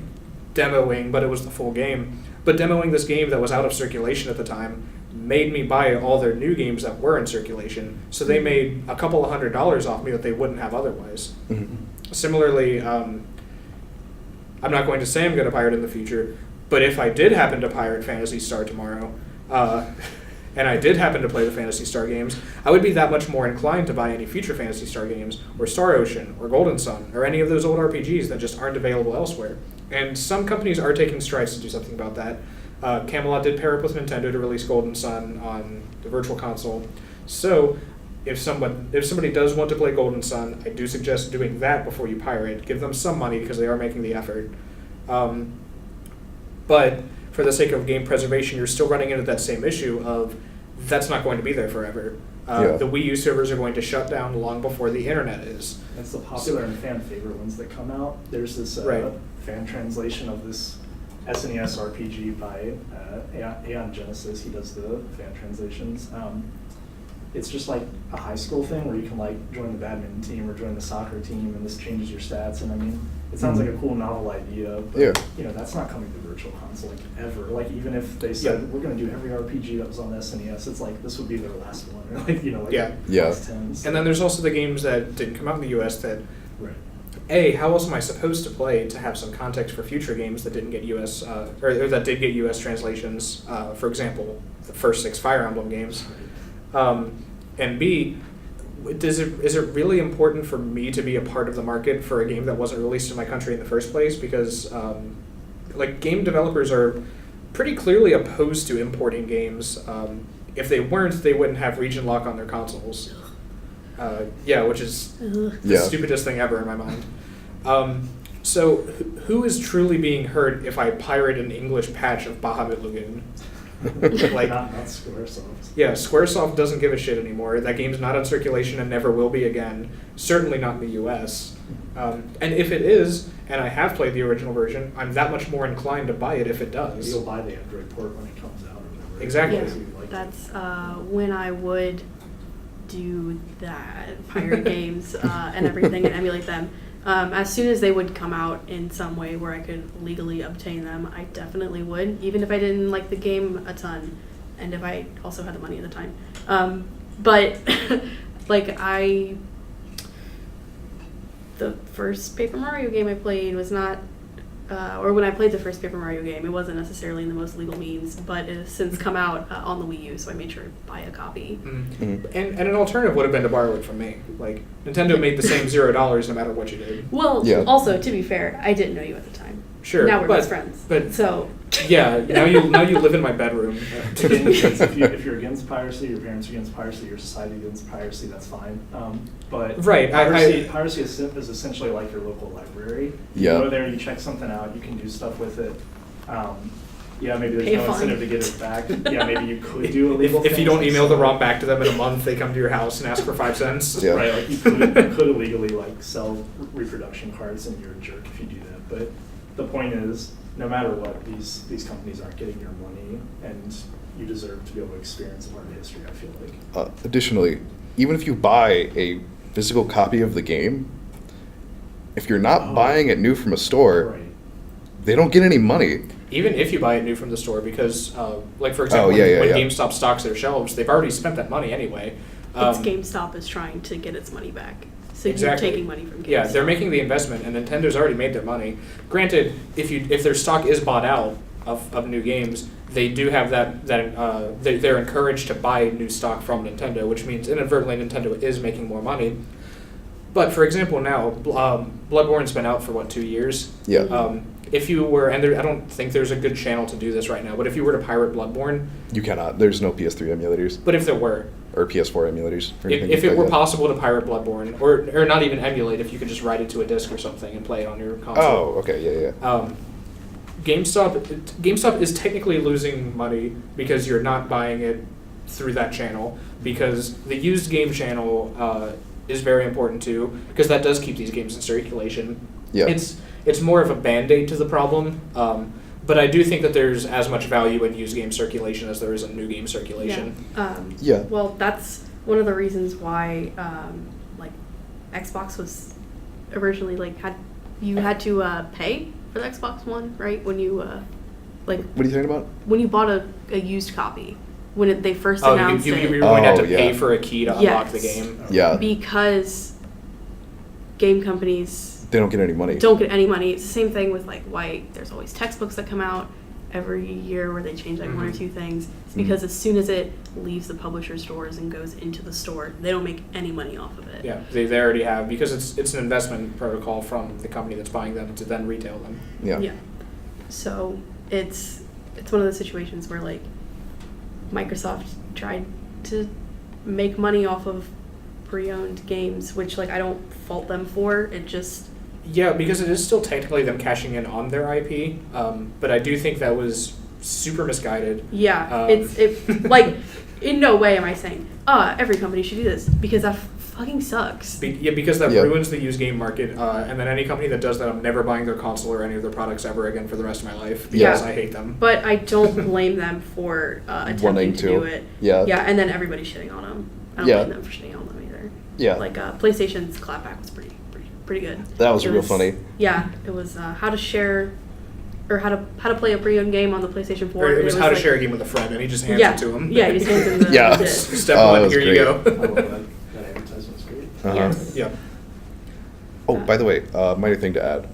demoing, but it was the full game, but demoing this game that was out of circulation at the time made me buy all their new games that were in circulation. So they made a couple of $100s off me that they wouldn't have otherwise. Mhm. Similarly, I'm not going to say I'm going to pirate in the future, but if I did happen to pirate Phantasy Star tomorrow, and I did happen to play the Phantasy Star games, I would be that much more inclined to buy any future Phantasy Star games, or Star Ocean, or Golden Sun, or any of those old RPGs that just aren't available elsewhere. And some companies are taking strides to do something about that. Camelot did pair up with Nintendo to release Golden Sun on the Virtual Console. So if somebody does want to play Golden Sun, I do suggest doing that before you pirate. Give them some money because they are making the effort. But for the sake of game preservation, you're still running into that same issue of that's not going to be there forever. Yeah. The Wii U servers are going to shut down long before the internet is. It's the popular and fan favorite ones that come out. There's this Right. fan translation of this SNES RPG by Aeon Genesis. He does the fan translations. It's just like a high school thing where you can like join the badminton team or join the soccer team, and this changes your stats. And I mean, it sounds like a cool novel idea, but Yeah. you know that's not coming to Virtual Console like ever. Like even if they said Yeah. we're going to do every RPG that was on the SNES, it's like this would be their last one, or like you know like Yeah. Yeah. last 10s. And then there's also the games that didn't come out in the US that, right. A, how else am I supposed to play to have some context for future games that didn't get US, or that did get US translations, for example, the first 6 Fire Emblem games. And B, is it really important for me to be a part of the market for a game that wasn't released in my country in the first place? Because like game developers are pretty clearly opposed to importing games. If they weren't, they wouldn't have region lock on their consoles. Yeah, which is Ugh. the Yeah. stupidest thing ever in my mind. So who is truly being hurt if I pirate an English patch of Bahamut Lagoon? Like, not Squaresoft. yeah, Squaresoft doesn't give a shit anymore. That game's not on circulation and never will be again. Certainly not in the US. And if it is, and I have played the original version, I'm that much more inclined to buy it if it does. You'll buy the Android port when it comes out or whatever. Exactly. Yeah, Because you like it. that's when I would do that, pirate games and everything and emulate them. As soon as they would come out in some way where I could legally obtain them, I definitely would, even if I didn't like the game a ton, and if I also had the money at the time. But like the first Paper Mario game I played was not, or when I played the first Paper Mario game, it wasn't necessarily in the most legal means, but it has since come out on the Wii U, so I made sure to buy a copy. And an alternative would have been to borrow it from me. Like, Nintendo made the same $0 no matter what you did. Well, Yeah. also, to be fair, I didn't know you at the time. Sure, Now we're but- best friends. but- So, Yeah, now you live in my bedroom. Again, if you're against piracy, your parents are against piracy, your society against piracy, that's fine. But Right, piracy is essentially like your local library. Yeah. You go there, you check something out, you can do stuff with it. Yeah, maybe there's Pay a no fine. incentive to get it back. Yeah, maybe you could do illegal If you things don't like email the sell- ROM back to them in a month, they come to your house and ask for 5 cents. Yeah. Right, like you could illegally like sell reproduction cards, and you're a jerk if you do that. But the point is, no matter what, these companies aren't getting your money, and you deserve to be able to experience a part of history, I feel like. Additionally, even if you buy a physical copy of the game, if you're not Oh. buying it new from a store, Right. they don't get any money. Even if you buy it new from the store, because, like, for example, yeah, when yeah. GameStop stocks their shelves, they've already spent that money anyway. it's GameStop is trying to get its money back. So Exactly. you're taking money from GameStop. Yeah, they're making the investment, and Nintendo's already made their money. Granted, if their stock is bought out of new games, they do have they're encouraged to buy new stock from Nintendo, which means inadvertently Nintendo is making more money. But for example, now Bloodborne's been out for what, 2 years? Yeah. If you were, and I don't think there's a good channel to do this right now, but if you were to pirate Bloodborne, You cannot. There's no PS3 emulators but if there were, or PS4 emulators. Or anything if like it were that. possible to pirate Bloodborne, or not even emulate, if you could just write it to a disc or something and play it on your console. Oh, okay, yeah. GameStop is technically losing money because you're not buying it through that channel, because the used game channel is very important too, because that does keep these games in circulation. Yeah. It's more of a band-aid to the problem, but I do think that there's as much value in used game circulation as there is in new game circulation. Yeah. Well, that's one of the reasons why, like, Xbox was originally like you had to pay for the Xbox One, right? When you like What are you talking about? when you bought a used copy when they first Oh, announced you it. were going to have to Oh, yeah. pay for a key to unlock the Yes. game. Yeah. Because game companies They don't get any money. don't get any money. It's the same thing with like why there's always textbooks that come out every year where they change like one or Mhm. two things. It's because as soon as it leaves the publisher's doors and goes into the store, they don't make any money off of it. Yeah, they already have, because it's an investment protocol from the company that's buying them to then retail them. Yeah. Yeah. So it's one of those situations where like Microsoft tried to make money off of pre-owned games, which like I don't fault them for. It just Yeah, because it is still technically them cashing in on their IP, but I do think that was super misguided. Yeah, Um, like in no way am I saying every company should do this, because that fucking sucks. Because that Yeah. ruins the used game market, and then any company that does that, I'm never buying their console or any of their products ever again for the rest of my life because Yeah. I hate them. But I don't blame them for attempting Wanting to to. do it. Yeah. Yeah, and then everybody's shitting on them. I don't Yeah. blame them for shitting on them either. Yeah. Like PlayStation's clapback was pretty good. That was It real funny. Yeah, it was how to share or how to play a pre-owned game on the PlayStation 4. Or it and was how to like- share a game with a friend, and he just hands yeah, it to him. Yeah, he just hands him the Yeah. the disc. Step Oh, that one, was here you great. go. I love that advertisement's great. Uh-huh. Yes. Yeah. Oh, by the way, minor thing to add.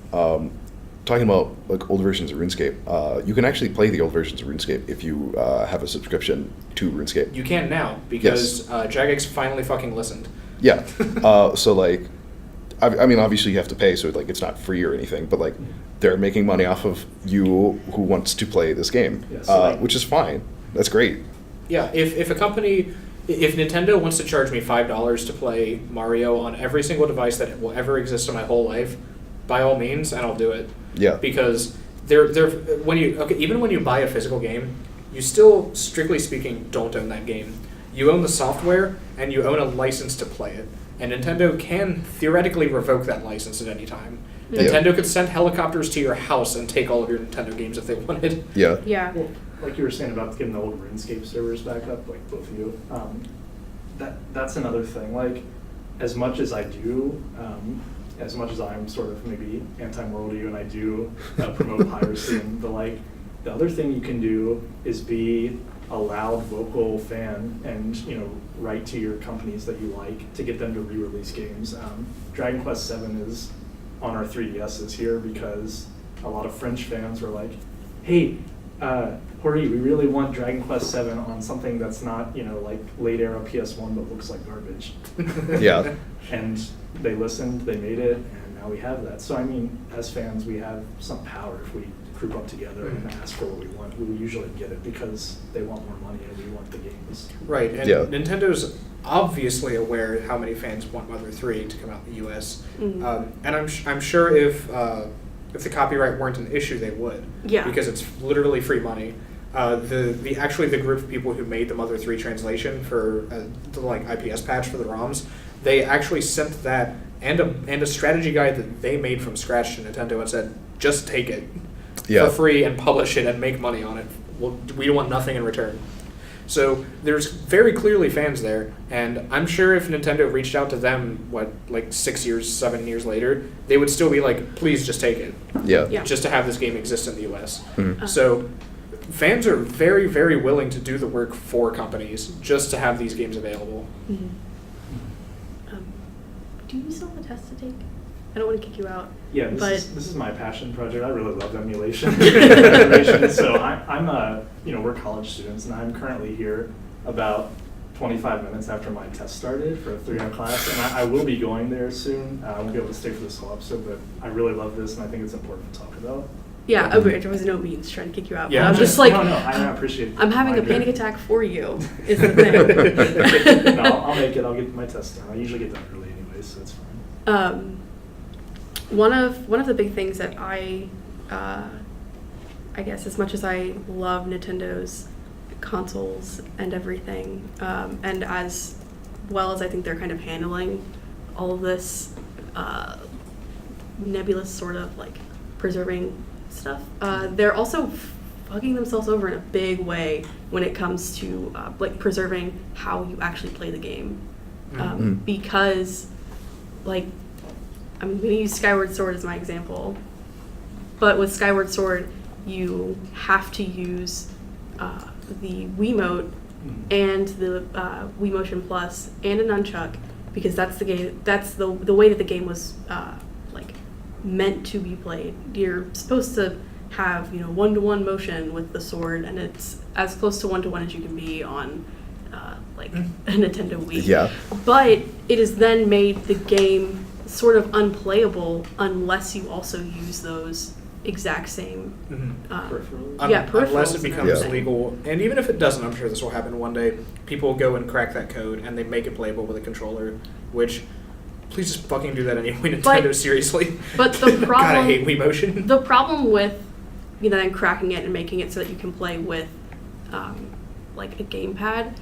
Talking about like old versions of RuneScape, you can actually play the old versions of RuneScape if you have a subscription to RuneScape. You can now because Jagex finally fucking listened. Yeah. So like, I mean, obviously you have to pay, so like it's not free or anything, but like they're making money off of you who wants to play this game, Yeah, so, like- which is fine. That's great. Yeah, if a company, if Nintendo wants to charge me $5 to play Mario on every single device that will ever exist in my whole life, by all means, and I'll do it. Yeah. Because even when you buy a physical game, you still, strictly speaking, don't own that game. You own the software and you own a license to play it. And Nintendo can theoretically revoke that license at any time. Yeah. Nintendo could send helicopters to your house and take all of your Nintendo games if they wanted. Yeah. Yeah. Well, like you were saying about getting the old RuneScape servers back up, like both of you, that's another thing. Like, as much as I do, as much as I'm sort of maybe anti-moral to you, and I do promote piracy and the like, the other thing you can do is be a loud vocal fan and write to your companies that you like to get them to re-release games. Dragon Quest VII is on our 3DSs here because a lot of French fans were like, hey, Hori, we really want Dragon Quest VII on something that's not, like late era PS1 but looks like garbage. Yeah. And they listened, they made it, and now we have that. So I mean, as fans, we have some power if we group up together and ask for what we want. We usually get it because they want more money and we want the games. Right, and Yeah. Nintendo's obviously aware how many fans want Mother 3 to come out in the U.S. Mhm. And I'm sure if the copyright weren't an issue, they would. Yeah. Because it's literally free money. The group of people who made the Mother 3 translation for the like IPS patch for the ROMs, they actually sent that and a strategy guide that they made from scratch to Nintendo and said, just take it Yeah. for free and publish it and make money on it. We want nothing in return. So there's very clearly fans there, and I'm sure if Nintendo reached out to them, 7 years later, they would still be like, please just take it, Yeah. Yeah. just to have this game exist in the US. Mhm. So fans are very, very willing to do the work for companies just to have these games available. Mhm. Do you still have a test to take? I don't want to kick you out. Yeah, but this is my passion project. I really love emulation. Emulation. So we're college students, and I'm currently here about 25 minutes after my test started for a 3-hour class, and I will be going there soon. I won't be able to stay for this whole episode, but I really love this, and I think it's important to talk about. yeah, there was no means trying to kick you out. Yeah. But I'm just like, no, I appreciate. I'm having a reminder. panic attack for you. Is the thing. No, I'll make it. I'll get my test done. I usually get done early anyway, so it's fine. One of the big things that I guess as much as I love Nintendo's consoles and everything, and as well as I think they're kind of handling all of this nebulous sort of like preserving stuff, they're also fucking themselves over in a big way when it comes to like preserving how you actually play the game, Mhm. because like I'm going to use Skyward Sword as my example, but with Skyward Sword you have to use the Wiimote and the Wii Motion Plus and a nunchuck, because that's the game. That's the way that the game was like meant to be played. You're supposed to have 1-to-1 motion with the sword, and it's as close to 1-to-1 as you can be on like a Nintendo Wii. Yeah. But it has then made the game sort of unplayable unless you also use those exact same Peripherals. yeah, peripherals Unless it and becomes everything. legal, and even if it doesn't, I'm sure this will happen one day. People will go and crack that code, and they make it playable with a controller. Which, please just fucking do that anyway, Nintendo. But- Seriously. but the God, I problem- hate Wii Motion. The problem with then cracking it and making it so that you can play with like a gamepad,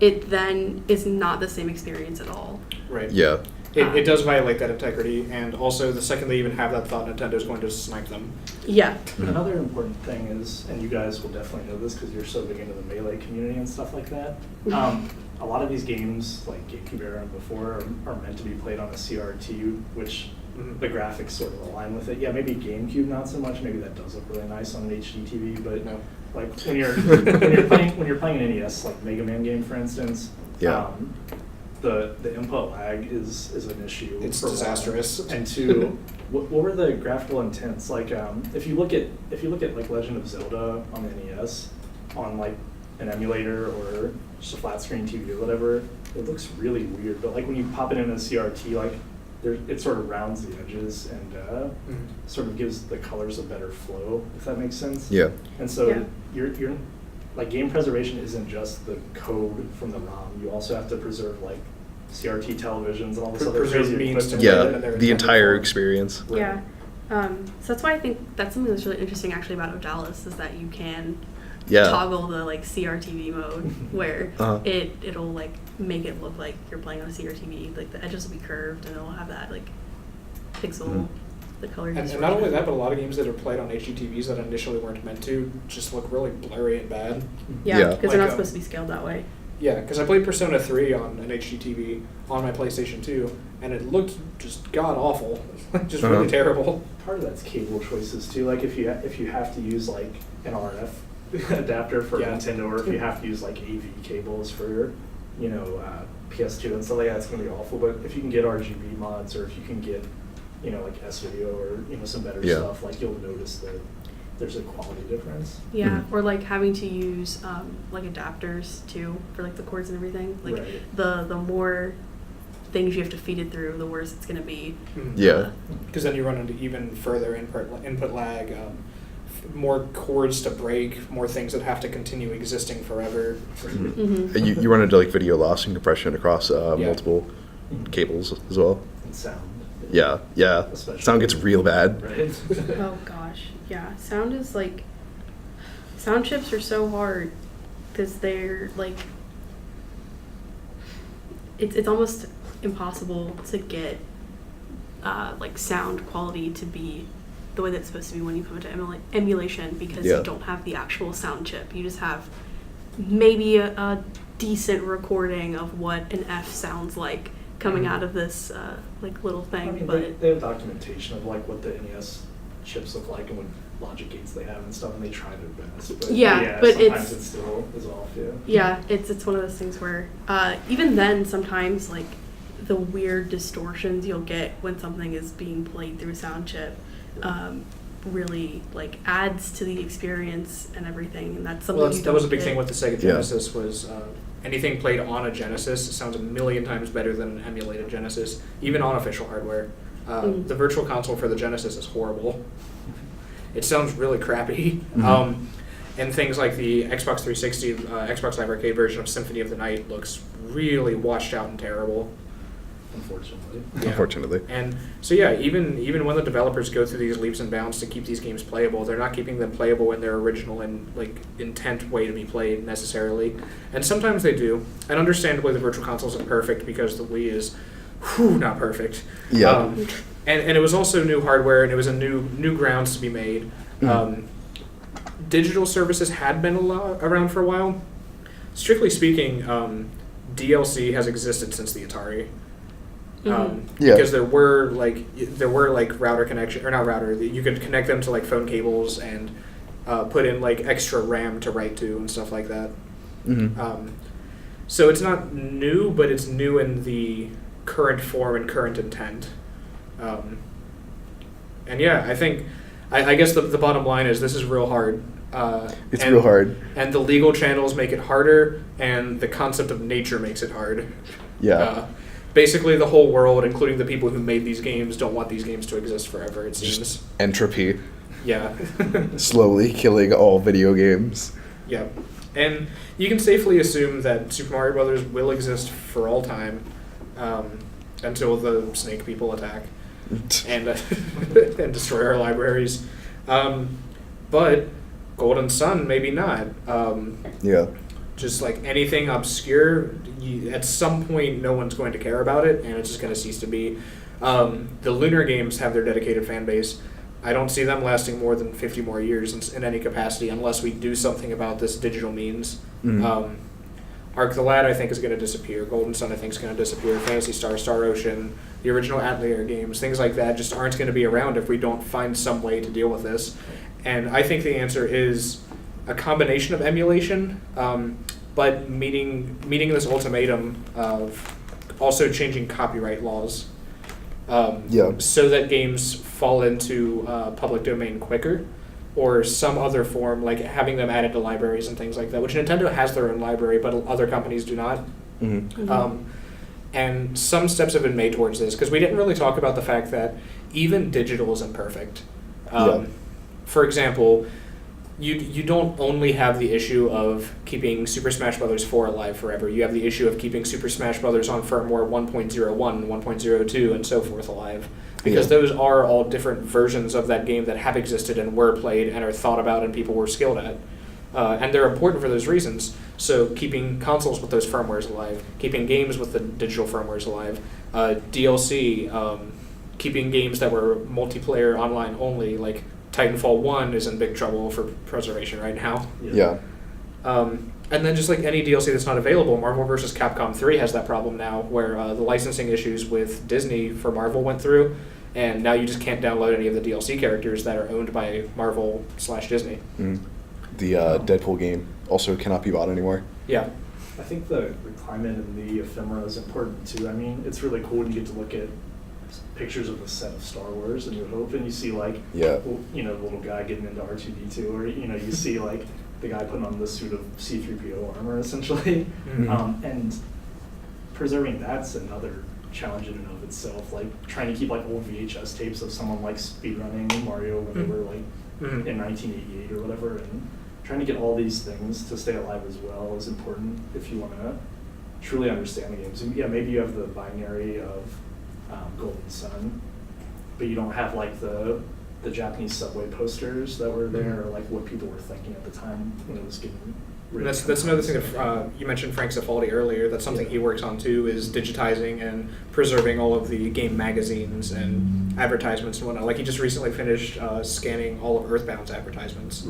it then is not the same experience at all. Right. Yeah. It does violate that integrity, and also the second they even have that thought, Nintendo's going to snipe them. Yeah. Another important thing is, and you guys will definitely know this because you're so big into the Melee community and stuff like that, a lot of these games, like GameCube era and before, are meant to be played on a CRT, which the graphics sort of align with it. Yeah, maybe GameCube not so much. Maybe that does look really nice on an HD TV, but No. like when you're playing an NES like Mega Man game, for instance, Yeah. the input lag is an issue. It's for one. disastrous. And two, what were the graphical intents? Like if you look at like Legend of Zelda on the NES, on like an emulator or just a flat screen TV or whatever, it looks really weird. But like when you pop it in a CRT, like it sort of rounds the edges and sort of gives the colors a better flow, if that makes sense. Yeah. And so Yeah. you're like game preservation isn't just the code from the ROM. You also have to preserve like CRT televisions and all this other Preserve crazy means to equipment. play Yeah. them in their The intended entire form. experience. Right. Yeah. So that's why I think that's something that's really interesting actually about Odalis is that you can Yeah. toggle the like CRTV mode where Uh-huh. it'll like make it look like you're playing on a CRTV. Like the edges will be curved and it'll have that like pixel, Mhm. the color And distortion. not only that, but a lot of games that are played on HDTVs that initially weren't meant to just look really blurry and bad. Yeah, Yeah. because they're Like, not supposed to be scaled that way. Yeah, because I played Persona 3 on an HDTV on my PlayStation 2, and it looked just god awful, just really Uh-huh. terrible. Part of that's cable choices too. Like if you have to use like an RF adapter for Yeah. Nintendo, or if you have to use like AV cables for PS2 and stuff like that, it's gonna be awful. But if you can get RGB mods, or if you can get like S-Video or some better Yeah. stuff, like you'll notice that there's a quality difference. Yeah, Mhm. or like having to use like adapters too for like the cords and everything. Like Right. the more things you have to feed it through, the worse it's gonna be. Yeah. Because then you run into even further input lag, more cords to break, more things that have to continue existing forever. Mm-hmm. And you run into like video loss and compression across Yeah. multiple cables as well. And sound. Yeah, yeah. Especially. Sound gets real bad. Right. Oh gosh, yeah. Sound is like, sound chips are so hard because they're like, it's almost impossible to get like sound quality to be the way that's supposed to be when you come into emulation because Yeah. you don't have the actual sound chip. You just have maybe a decent recording of what an F sounds like coming out of this like little thing, I mean, but they have documentation of like what the NES chips look like and what logic gates they have and stuff, and they try their best. But Yeah, but sometimes it's- it still is off. Yeah. yeah, it's one of those things where even then sometimes like the weird distortions you'll get when something is being played through a sound chip really like adds to the experience and everything, and that's something Well, you that was a don't big get. thing with the Sega Yeah. Genesis was anything played on a Genesis sounds a million times better than an emulated Genesis, even on official hardware. Mm. The Virtual Console for the Genesis is horrible. It sounds really crappy. Mhm. And things like the Xbox 360, Xbox Live Arcade version of Symphony of the Night looks really washed out and terrible. Unfortunately. Yeah. Unfortunately. And so yeah, even when the developers go through these leaps and bounds to keep these games playable, they're not keeping them playable in their original and like intent way to be played necessarily. And sometimes they do. And understandably, the Virtual Console isn't perfect because the Wii is, not perfect. Yeah. And it was also new hardware, and it was a new grounds to be made. Mhm. Digital services had been around for a while. Strictly speaking, DLC has existed since the Atari. Yeah. Because there were like router connection, or not router, you could connect them to like phone cables and put in like extra RAM to write to and stuff like that. Mm-hmm. So it's not new, but it's new in the current form and current intent. And yeah, I guess the bottom line is this is real hard. It's real hard. And the legal channels make it harder, and the concept of nature makes it hard. Yeah. Basically, the whole world, including the people who made these games, don't want these games to exist forever, it seems. Just entropy Yeah. slowly killing all video games. Yeah. And you can safely assume that Super Mario Brothers will exist for all time until the snake people attack and and destroy our libraries. but Golden Sun maybe not. Yeah. Just like anything obscure, at some point no one's going to care about it, and it's just going to cease to be. The Lunar games have their dedicated fan base. I don't see them lasting more than 50 more years in any capacity unless we do something about this digital means. Mhm. Arc the Lad, I think, is going to disappear. Golden Sun, I think, is going to disappear. Phantasy Star, Star Ocean, the original Atelier games, things like that just aren't going to be around if we don't find some way to deal with this. And I think the answer is a combination of emulation, but meeting this ultimatum of also changing copyright laws, Yeah. so that games fall into public domain quicker, or some other form, like having them added to libraries and things like that, which Nintendo has their own library, but other companies do not. Mm-hmm. And some steps have been made towards this, because we didn't really talk about the fact that even digital isn't perfect. Yeah. For example, you don't only have the issue of keeping Super Smash Bros. 4 alive forever. You have the issue of keeping Super Smash Bros. On firmware 1.01, 1.02, and so forth alive. Because Yeah. those are all different versions of that game that have existed and were played and are thought about and people were skilled at. And they're important for those reasons. So keeping consoles with those firmwares alive, keeping games with the digital firmwares alive, DLC, keeping games that were multiplayer online only, like Titanfall 1 is in big trouble for preservation right now. Yeah. And then just like any DLC that's not available, Marvel vs. Capcom 3 has that problem now, where the licensing issues with Disney for Marvel went through, and now you just can't download any of the DLC characters that are owned by Marvel/Disney. Mm. The Deadpool game also cannot be bought anymore. Yeah. I think the climate and the ephemera is important too. I mean, it's really cool when you get to look at pictures of the set of Star Wars and New Hope, and you see like, Yeah. you know, the little guy getting into R2D2, or you know, you see like the guy putting on the suit of C-3PO armor essentially, Mhm. and preserving that's another challenge in and of itself. Like trying to keep like old VHS tapes of someone like speedrunning Mario when they were like Mhm. in 1988 or whatever, and trying to get all these things to stay alive as well is important if you want to truly understand the games. And yeah, maybe you have the binary of Golden Sun, but you don't have like the Japanese subway posters that were there, or like what people were thinking at the time when it was getting And that's another thing that you mentioned Frank Cifaldi earlier. That's something he works on too, is digitizing and preserving all of the game magazines and advertisements and whatnot. Like he just recently finished scanning all of Earthbound's advertisements,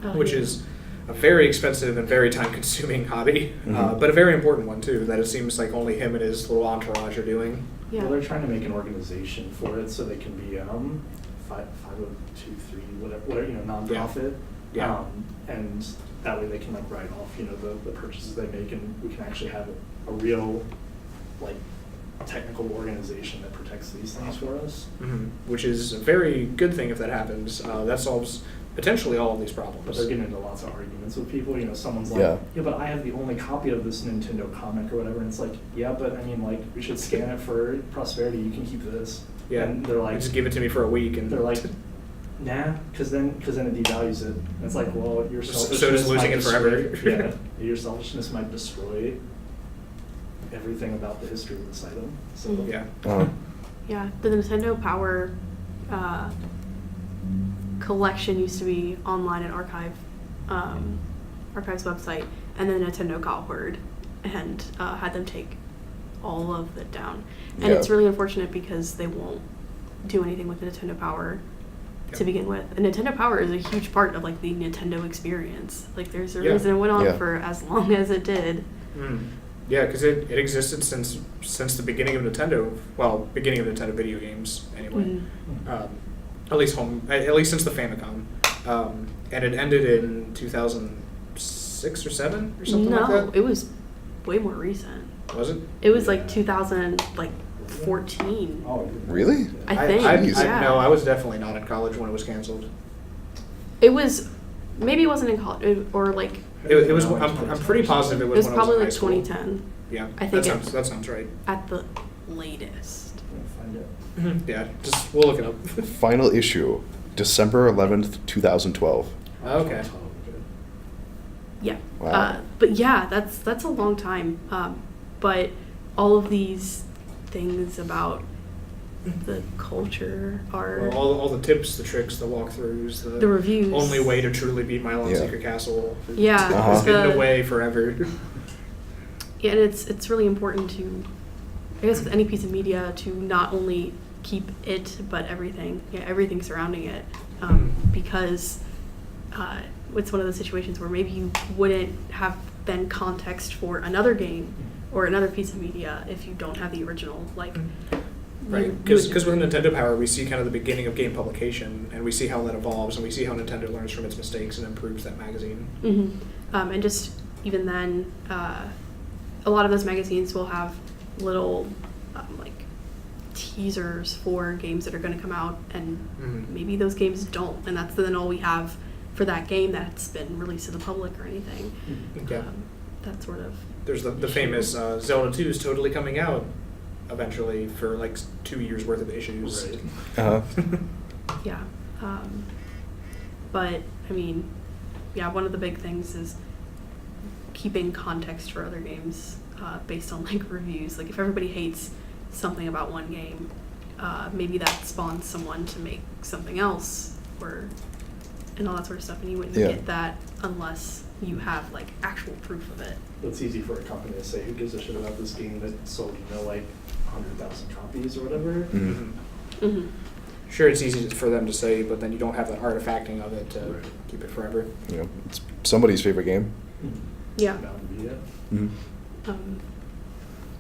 Oh, which yeah. is a very expensive and very time-consuming hobby, Mhm. but a very important one too. That it seems like only him and his little entourage are doing. Yeah. Well, they're trying to make an organization for it so they can be 502(3), whatever, you know, nonprofit. Yeah. And that way they can like write off, you know, the purchases they make, and we can actually have a real like technical organization that protects these things for us. Which is a very good thing if that happens. That solves potentially all of these problems. But they're getting into lots of arguments with people. You know, someone's like, Yeah. yeah, but I have the only copy of this Nintendo comic or whatever. And it's like, yeah, but I mean, like, we should scan it for prosperity. You can keep this. Yeah, And they're like, just give it to me for a week, and they're like, nah, because then it devalues it. And it's like, well, your So selfishness does losing might it forever. destroy- yeah, your selfishness might destroy everything about the history of this item. So Mhm. yeah. Yeah, the Nintendo Power collection used to be online at Archive's website, and then Nintendo got word and had them take all of it down. And Yeah. it's really unfortunate because they won't do anything with the Nintendo Power to Yep. begin with. And Nintendo Power is a huge part of like the Nintendo experience. Like there's a Yeah. reason it went on Yeah. for as long as it did. Yeah, because it existed since the beginning of Nintendo. Well, beginning of Nintendo video games, anyway. Mhm. At least since the Famicom, and it ended in 2006 or 7 or something like No, that. it was way more recent. Was it? It was like Yeah. 2014. Oh, Really? I think, yeah. No, I was definitely not in college when it was canceled. It was, maybe it wasn't in college, or like, It was. No, I'm pretty positive it it was. was when probably I like was in high school. 2010 Yeah, I think that sounds right. at the latest. Find it. Yeah, we'll look it up. Final issue, December 11th, 2012. Okay. Yeah. Wow. But yeah, that's a long time. But all of these things about the culture, our Well, all the tips, the tricks, the walkthroughs, the reviews. only way to truly beat Mylon Yeah. Secret Castle. Yeah, Uh-huh. It's hidden the- away forever. Yeah, and it's really important to, I guess, with any piece of media, to not only keep it but everything surrounding it, because it's one of those situations where maybe you wouldn't have been context for another game or another piece of media if you don't have the original. Like, Right, you because would- with Nintendo Power, we see kind of the beginning of game publication, and we see how that evolves, and we see how Nintendo learns from its mistakes and improves that magazine. And just even then, a lot of those magazines will have little like teasers for games that are going to come out, and maybe those games don't, and that's then all we have for that game that's been released to the public or anything. Yeah. That sort of. There's the famous Zelda 2 is totally coming out eventually for like 2 years worth of issues. Right. Uh-huh. Yeah. But, I mean, yeah, one of the big things is keeping context for other games based on, like, reviews. Like, if everybody hates something about one game, maybe that spawns someone to make something else and all that sort of stuff. And you wouldn't Yeah. get that unless you have, like, actual proof of it. It's easy for a company to say, who gives a shit about this game that sold, like 100,000 copies or whatever. Mm-hmm. Sure, it's easy for them to say, but then you don't have that artifacting of it to Right. keep it forever. You know, it's somebody's favorite game. Yeah. Bound to be, yeah. Mm-hmm.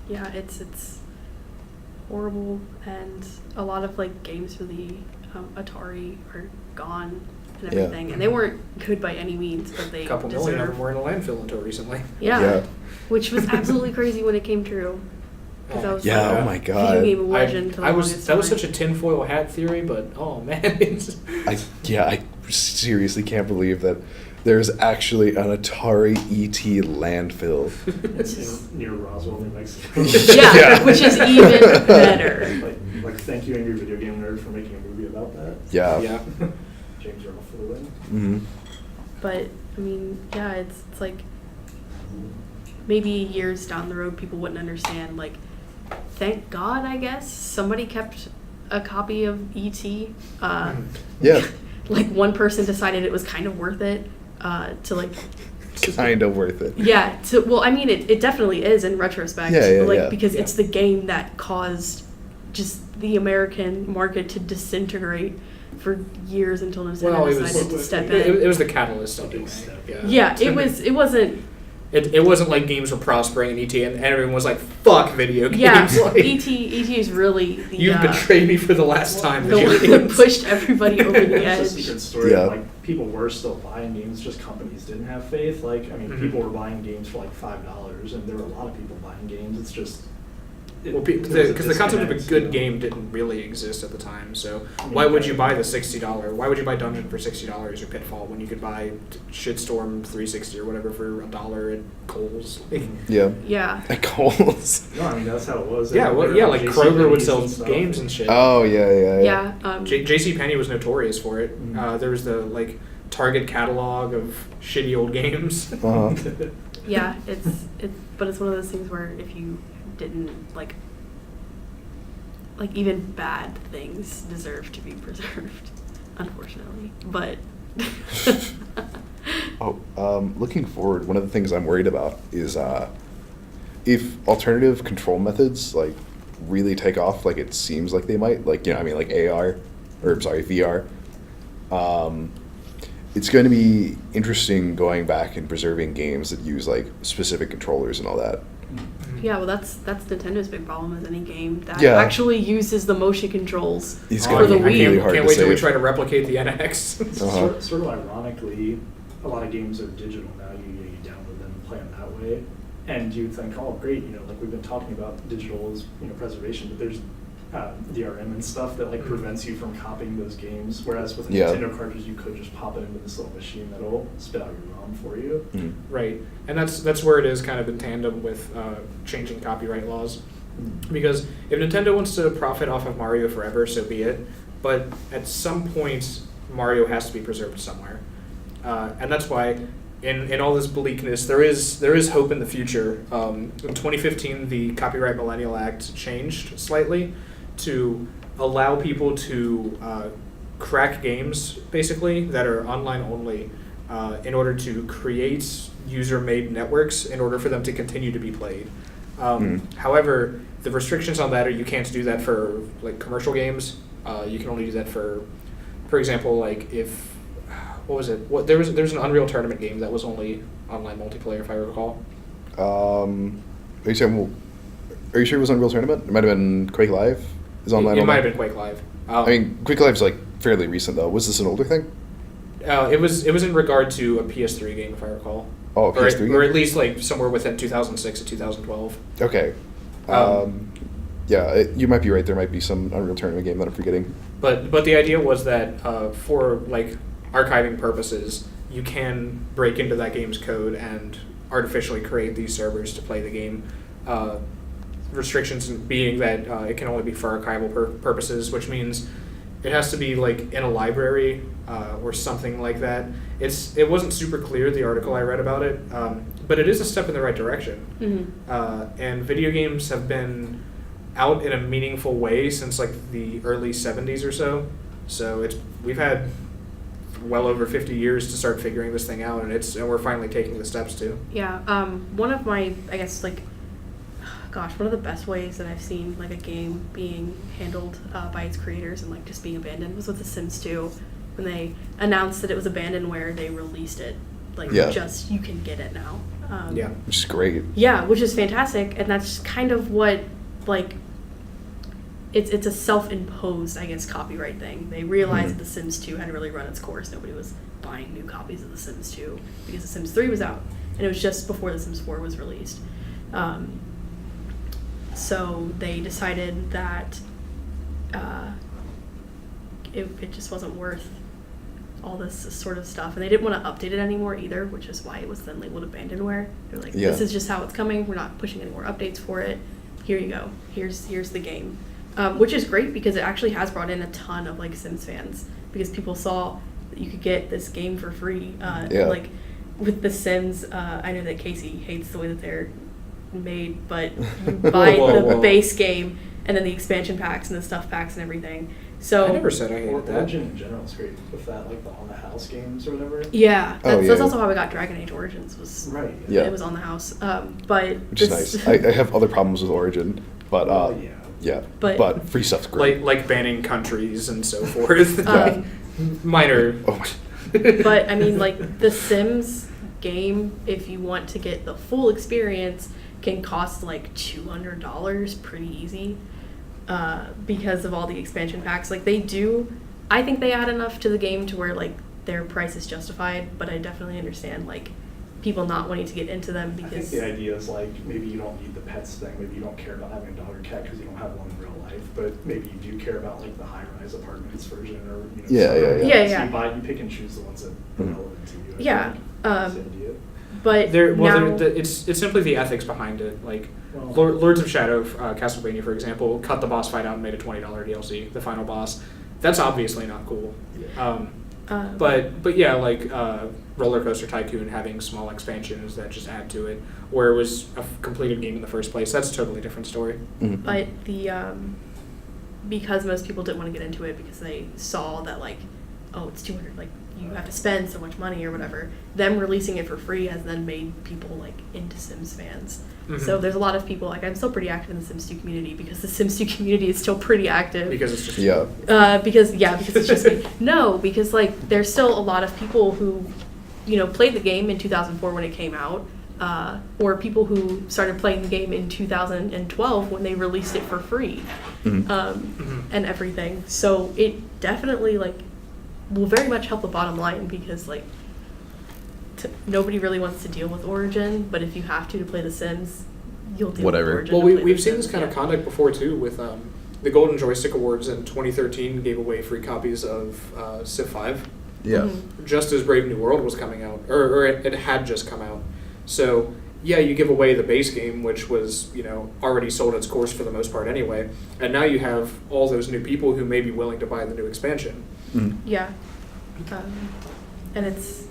Yeah, it's horrible, and a lot of like games for the Atari are gone and Yeah. everything, and they weren't good by any means, but they A couple million of deserve. them were in a landfill until recently. Yeah, Yeah. which was absolutely crazy when it came true. Because I was Yeah, like, oh my god. video game legend. for the that was longest such a time. tinfoil hat theory, but oh man, it's, I seriously can't believe that there's actually an Atari ET landfill. It's near Roswell, New Mexico. Yeah, Yeah. which is even better. like, thank you, Angry Video Game Nerd, for making a movie about that. Yeah. yeah. James Earl for the win. Mm-hmm. But I mean, yeah, it's like maybe years down the road people wouldn't understand. Like, thank God, I guess somebody kept a copy of E.T. Yeah. Like one person decided it was kind of worth it to like. Kind of worth it. Yeah. Well, I mean, it definitely is in retrospect. Yeah, like yeah. because Yeah. it's the game that caused just the American market to disintegrate for years until Nintendo Well, it decided to was step it, in. it was the catalyst A big anyway. step. Yeah, it wasn't. It wasn't like games were prospering in ET and everyone was like, "Fuck video games!" Yeah, like, ET is really the you've betrayed me for the last time. the Video one that games. pushed everybody over the It's a edge. secret story. Yeah. Like, people were still buying games, just companies didn't have faith. Like, I mean, Mhm. people were buying games for like $5, and there were a lot of people buying games. It's just Well, there was because a the concept of a disconnect, good you know? game didn't really exist at the time. So I mean, why would you right. buy the $60? Why would you buy Dungeon for $60 or Pitfall when you could buy Shitstorm 360 or whatever for $1 at Kohl's? Like, Yeah. Yeah, At Kohl's. No, I mean that's how it was. yeah, well, yeah, like JCPenney's Kroger would and sell stuff. games and shit. Oh yeah. yeah. J.C. Penney was notorious for it. Mhm. There was the like Target catalog of shitty old games. Uh-huh. Yeah, but it's one of those things where if you didn't like even bad things deserve to be preserved, unfortunately. But Looking forward, one of the things I'm worried about is if alternative control methods like really take off, like it seems like they might, like like AR, or sorry, VR. It's going to be interesting going back and preserving games that use like specific controllers and all that. yeah, well, that's Nintendo's big problem with any game that Yeah. actually uses the motion controls It's for gonna the be I Wii. really can't, hard can't to wait till we save. try to replicate the NX. Uh-huh. Sort of ironically, a lot of games are digital now. You download them and play them that way, and you think, oh, great, like we've been talking about digital as preservation, but there's DRM and stuff that like Mhm. prevents you from copying those games. Whereas with Yeah. Nintendo cartridges, you could just pop it into this little machine that'll spit out your ROM for you. Mm. Right, and that's where it is kind of in tandem with changing copyright laws. Because if Nintendo wants to profit off of Mario forever, so be it. But at some point, Mario has to be preserved somewhere, and that's why, in all this bleakness, there is hope in the future. In 2015, the Copyright Millennial Act changed slightly to allow people to crack games, basically, that are online only, in order to create user-made networks in order for them to continue to be played. However, the restrictions on that are you can't do that for like commercial games. You can only do that for example, like if what was it? There was an Unreal Tournament game that was only online multiplayer, if I recall. Are you saying? Are you sure it was Unreal Tournament? It might have been Quake Live. Is online? It only? might have been Quake Live. I mean, Quake Live's like fairly recent though. Was this an older thing? It was in regard to a PS3 game, if I recall. Oh, a PS3 game? Or at least like somewhere within 2006 to 2012. Okay. Yeah, you might be right. There might be some Unreal Tournament game that I'm forgetting. But the idea was that for like archiving purposes, you can break into that game's code and artificially create these servers to play the game. Restrictions being that it can only be for archival purposes, which means it has to be like in a library or something like that. It wasn't super clear, the article I read about it, but it is a step in the right direction. Mm-hmm. And video games have been out in a meaningful way since like the early 70s or so. So we've had well over 50 years to start figuring this thing out, and we're finally taking the steps to. Yeah. One of my, I guess, like, one of the best ways that I've seen like a game being handled by its creators and like just being abandoned was with The Sims 2. When they announced that it was abandonware, they released it. Like, just you can get it now. Yeah. Which is great. Yeah, which is fantastic, and that's kind of what, like, it's a self-imposed, I guess, copyright thing. They realized that The Sims 2 hadn't really run its course. Nobody was buying new copies of The Sims 2 because The Sims 3 was out, and it was just before The Sims 4 was released. So they decided that it just wasn't worth all this sort of stuff, and they didn't want to update it anymore either, which is why it was then labeled abandonware. They're like, this is just how it's coming. We're not pushing any more updates for it. Here you go. Here's the game, which is great because it actually has brought in a ton of like Sims fans because people saw that you could get this game for free. Like with The Sims, I know that Casey hates the way that they're made, but you buy the base game and then the expansion packs and the stuff packs and everything. So I never said I hated that. Origin in general is great with that, like the on the house games or whatever. Yeah, that's also how we got Dragon Age Origins. Right. Yeah. It was on the house, but which is nice. I have other problems with Origin, but yeah, but free stuff's great. Like banning countries and so forth. Minor. Oh my. But I mean, like the Sims game, if you want to get the full experience, can cost like $200 pretty easy. Because of all the expansion packs. Like I think they add enough to the game to where like their price is justified, but I definitely understand like people not wanting to get into them because I think the idea is like maybe you don't need the pets thing, maybe you don't care about having a dog or cat because you don't have one in real life, but maybe you do care about like the high-rise apartments version or So you pick and choose the ones that are relevant to you. That's the idea. But it's simply the ethics behind it. Like Lords of Shadow, Castlevania, for example, cut the boss fight out and made a $20 DLC, the final boss. That's obviously not cool. But yeah, like Roller Coaster Tycoon having small expansions that just add to it, where it was a completed game in the first place. That's a totally different story. Mm-hmm. But because most people didn't want to get into it because they saw that like, oh, it's $200, like you have to spend so much money or whatever. Them releasing it for free has then made people like into Sims fans. Mm-hmm. So there's a lot of people, like I'm still pretty active in the Sims 2 community because the Sims 2 community is still pretty active. Because it's just because it's just me. No, because like there's still a lot of people who, played the game in 2004 when it came out, or people who started playing the game in 2012 when they released it for free, and everything. So it definitely like will very much help the bottom line because like nobody really wants to deal with Origin, but if you have to play The Sims, you'll deal with Origin. Well, we've seen this kind of conduct before too with the Golden Joystick Awards in 2013 gave away free copies of Civ 5. Yeah. Mm-hmm. Just as Brave New World was coming out, or it had just come out. So yeah, you give away the base game, which was already sold its course for the most part anyway, and now you have all those new people who may be willing to buy the new expansion. Mm-hmm. Yeah, and it's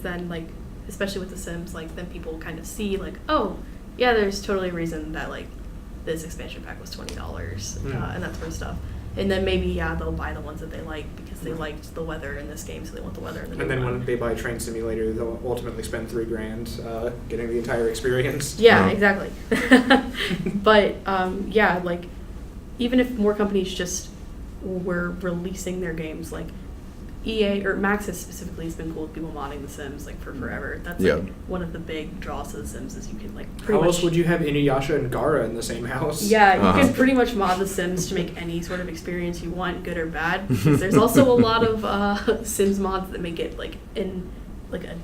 then like, especially with The Sims, like then people kind of see like, oh yeah, there's totally a reason that like this expansion pack was $20 and that sort of stuff. And then maybe, yeah, they'll buy the ones that they like because they liked the weather in this game, so they want the weather in the new And then one. when they buy Train Simulator, they'll ultimately spend $3,000 getting the entire experience. Yeah, Uh-huh. exactly. But yeah, like even if more companies just were releasing their games, like EA or Maxis specifically has been cool with people modding The Sims like for forever. That's Yeah. like one of the big draws to The Sims is you can like How pretty much. else would you have Inuyasha and Gaara in the same house? Yeah, you Uh-huh. can pretty much mod The Sims to make any sort of experience you want, good or bad. Because there's also a lot of Sims mods that make it like in like a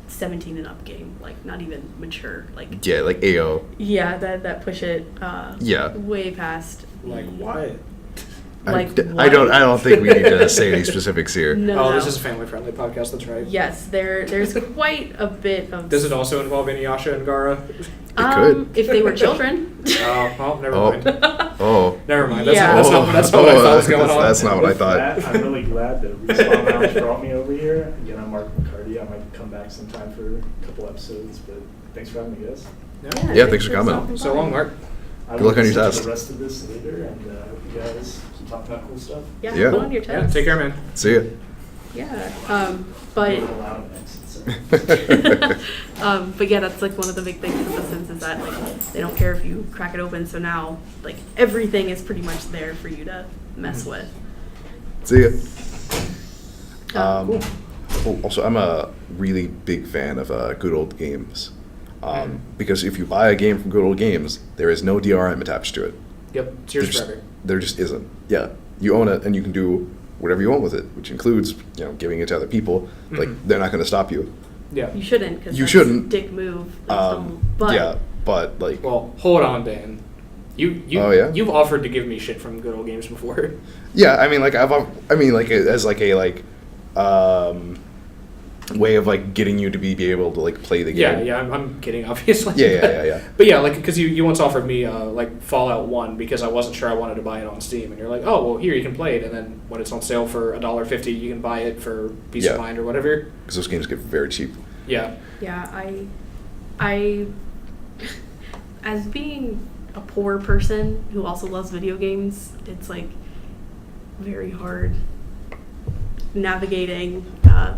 17 and up game, like not even mature. Like Yeah, like AO. yeah, that push it Yeah. way past. Like what? Like I don't what? think we need to say any specifics here. No, Oh, no. this is a family-friendly podcast. That's right. Yes, there's quite a bit of. Does it also involve Inuyasha and Gaara? could. If they were children. Oh, well, never Oh. mind. Oh. Never mind. That's, Yeah. that's not what I thought was going on. That's not what I With thought. that, I'm really glad that Respawn Lounge brought me over here. Again, I'm Mark McCarty. I might come back sometime for a couple episodes, but thanks for having me, guys. Yeah, thanks for coming. So long, Mark. I Good luck will on your listen to test. the rest of this later, and I hope you guys keep talking about cool stuff. Yeah, Yeah. go on your Yeah, test. take care, man. See ya. Yeah, A but little loud on exit, so. but yeah, that's like one of the big things with The Sims is that like they don't care if you crack it open. So now like everything is pretty much there for you to mess with. See ya. Cool. Oh, also, I'm a really big fan of Good Old Games. Because if you buy a game from Good Old Games, there is no DRM attached to it. Yep, it's yours There's- forever. There just isn't. Yeah, you own it and you can do whatever you want with it, which includes giving it to other people. Like Mhm. they're not going to stop you. Yeah. You shouldn't because You shouldn't. dick move. But Yeah, but like Well, hold on, Dan. You Oh, yeah? You've offered to give me shit from Good Old Games before. yeah, I mean like as like a way of like getting you to be able to like play the game. Yeah, yeah, I'm kidding, obviously. Yeah. But yeah, like, because you once offered me, like, Fallout 1 because I wasn't sure I wanted to buy it on Steam. And you're like, oh, well, here, you can play it. And then when it's on sale for $1.50, you can buy it for peace Yeah. of mind or whatever. Because those games get very cheap. Yeah. yeah, I as being a poor person who also loves video games, it's like very hard navigating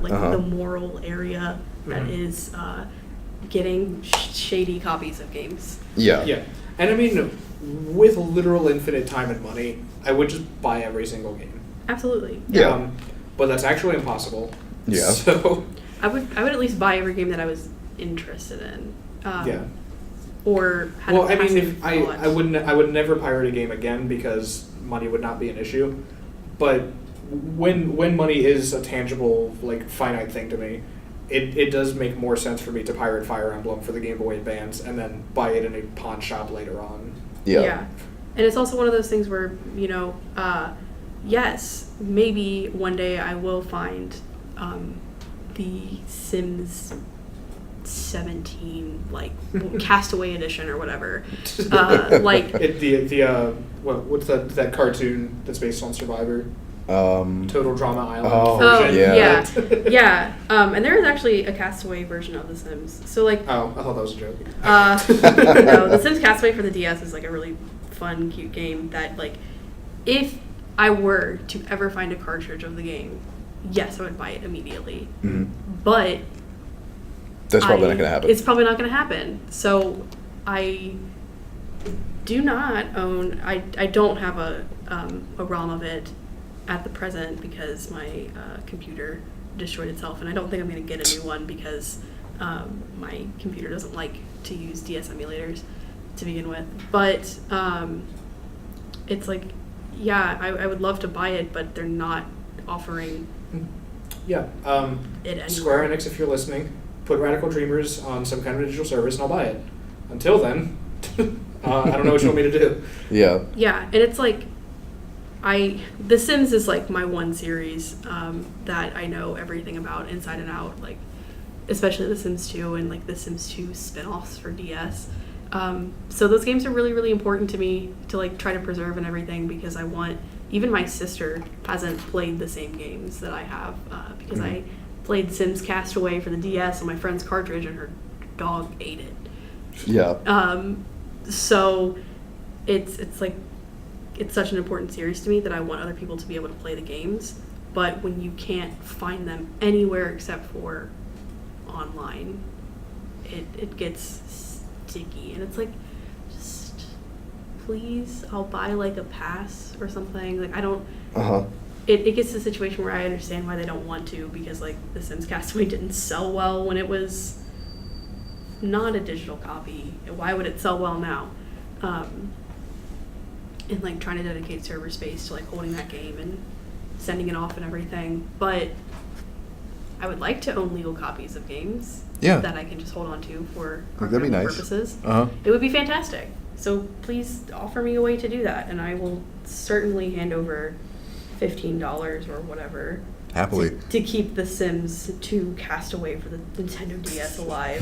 like Uh-huh. the moral area that Mhm. is getting shady copies of games. Yeah. Yeah. And I mean, with literal infinite time and money, I would just buy every single game. Absolutely. Yeah. But that's actually impossible. Yeah. So, I would at least buy every game that I was interested in. yeah. Or had Well, a I mean, passing if I thought. I would never pirate a game again because money would not be an issue. But when money is a tangible, like, finite thing to me, it does make more sense for me to pirate Fire Emblem for the Game Boy Advance and then buy it in a pawn shop later on. Yeah. And it's also one of those things where, yes, maybe one day I will find the Sims 17, like, Castaway Edition or whatever. Like, What's that cartoon that's based on Survivor? Um, Total Drama Island Oh, version. yeah. yeah. And there is actually a Castaway version of The Sims. So, like, Oh, I thought that was a joke. no, The Sims Castaway for the DS is like a really fun, cute game that, like, if I were to ever find a cartridge of the game, yes, I would buy it immediately. mhm. But That's probably not going to happen. It's probably not going to happen. So I do not own. I don't have a ROM of it at the present because my computer destroyed itself, and I don't think I'm going to get a new one because my computer doesn't like to use DS emulators to begin with. But it's like, yeah, I would love to buy it, but they're not offering Yeah. it anywhere. Square Enix, if you're listening, put Radical Dreamers on some kind of digital service and I'll buy it. Until then, I don't know what you want me to do. Yeah. Yeah, and it's like The Sims is like my one series that I know everything about inside and out, like especially The Sims 2 and like The Sims 2 spin-offs for DS. So those games are really, really important to me to like try to preserve and everything because I want, even my sister hasn't played the same games that I have because I played Sims Castaway for the DS on my friend's cartridge and her dog ate it. Yeah. So it's like it's such an important series to me that I want other people to be able to play the games. But when you can't find them anywhere except for online, it gets sticky. And it's like, just please, I'll buy like a pass or something. Like I don't. It gets to a situation where I understand why they don't want to, because like The Sims Castaway didn't sell well when it was not a digital copy. Why would it sell well now? And like trying to dedicate server space to like holding that game and sending it off and everything. But I would like to own legal copies of games that I can just hold on to for That'd be nice. purposes. Uh-huh. It would be fantastic. So please offer me a way to do that, and I will certainly hand over $15 or whatever Happily. to keep The Sims 2 Castaway for the Nintendo DS alive.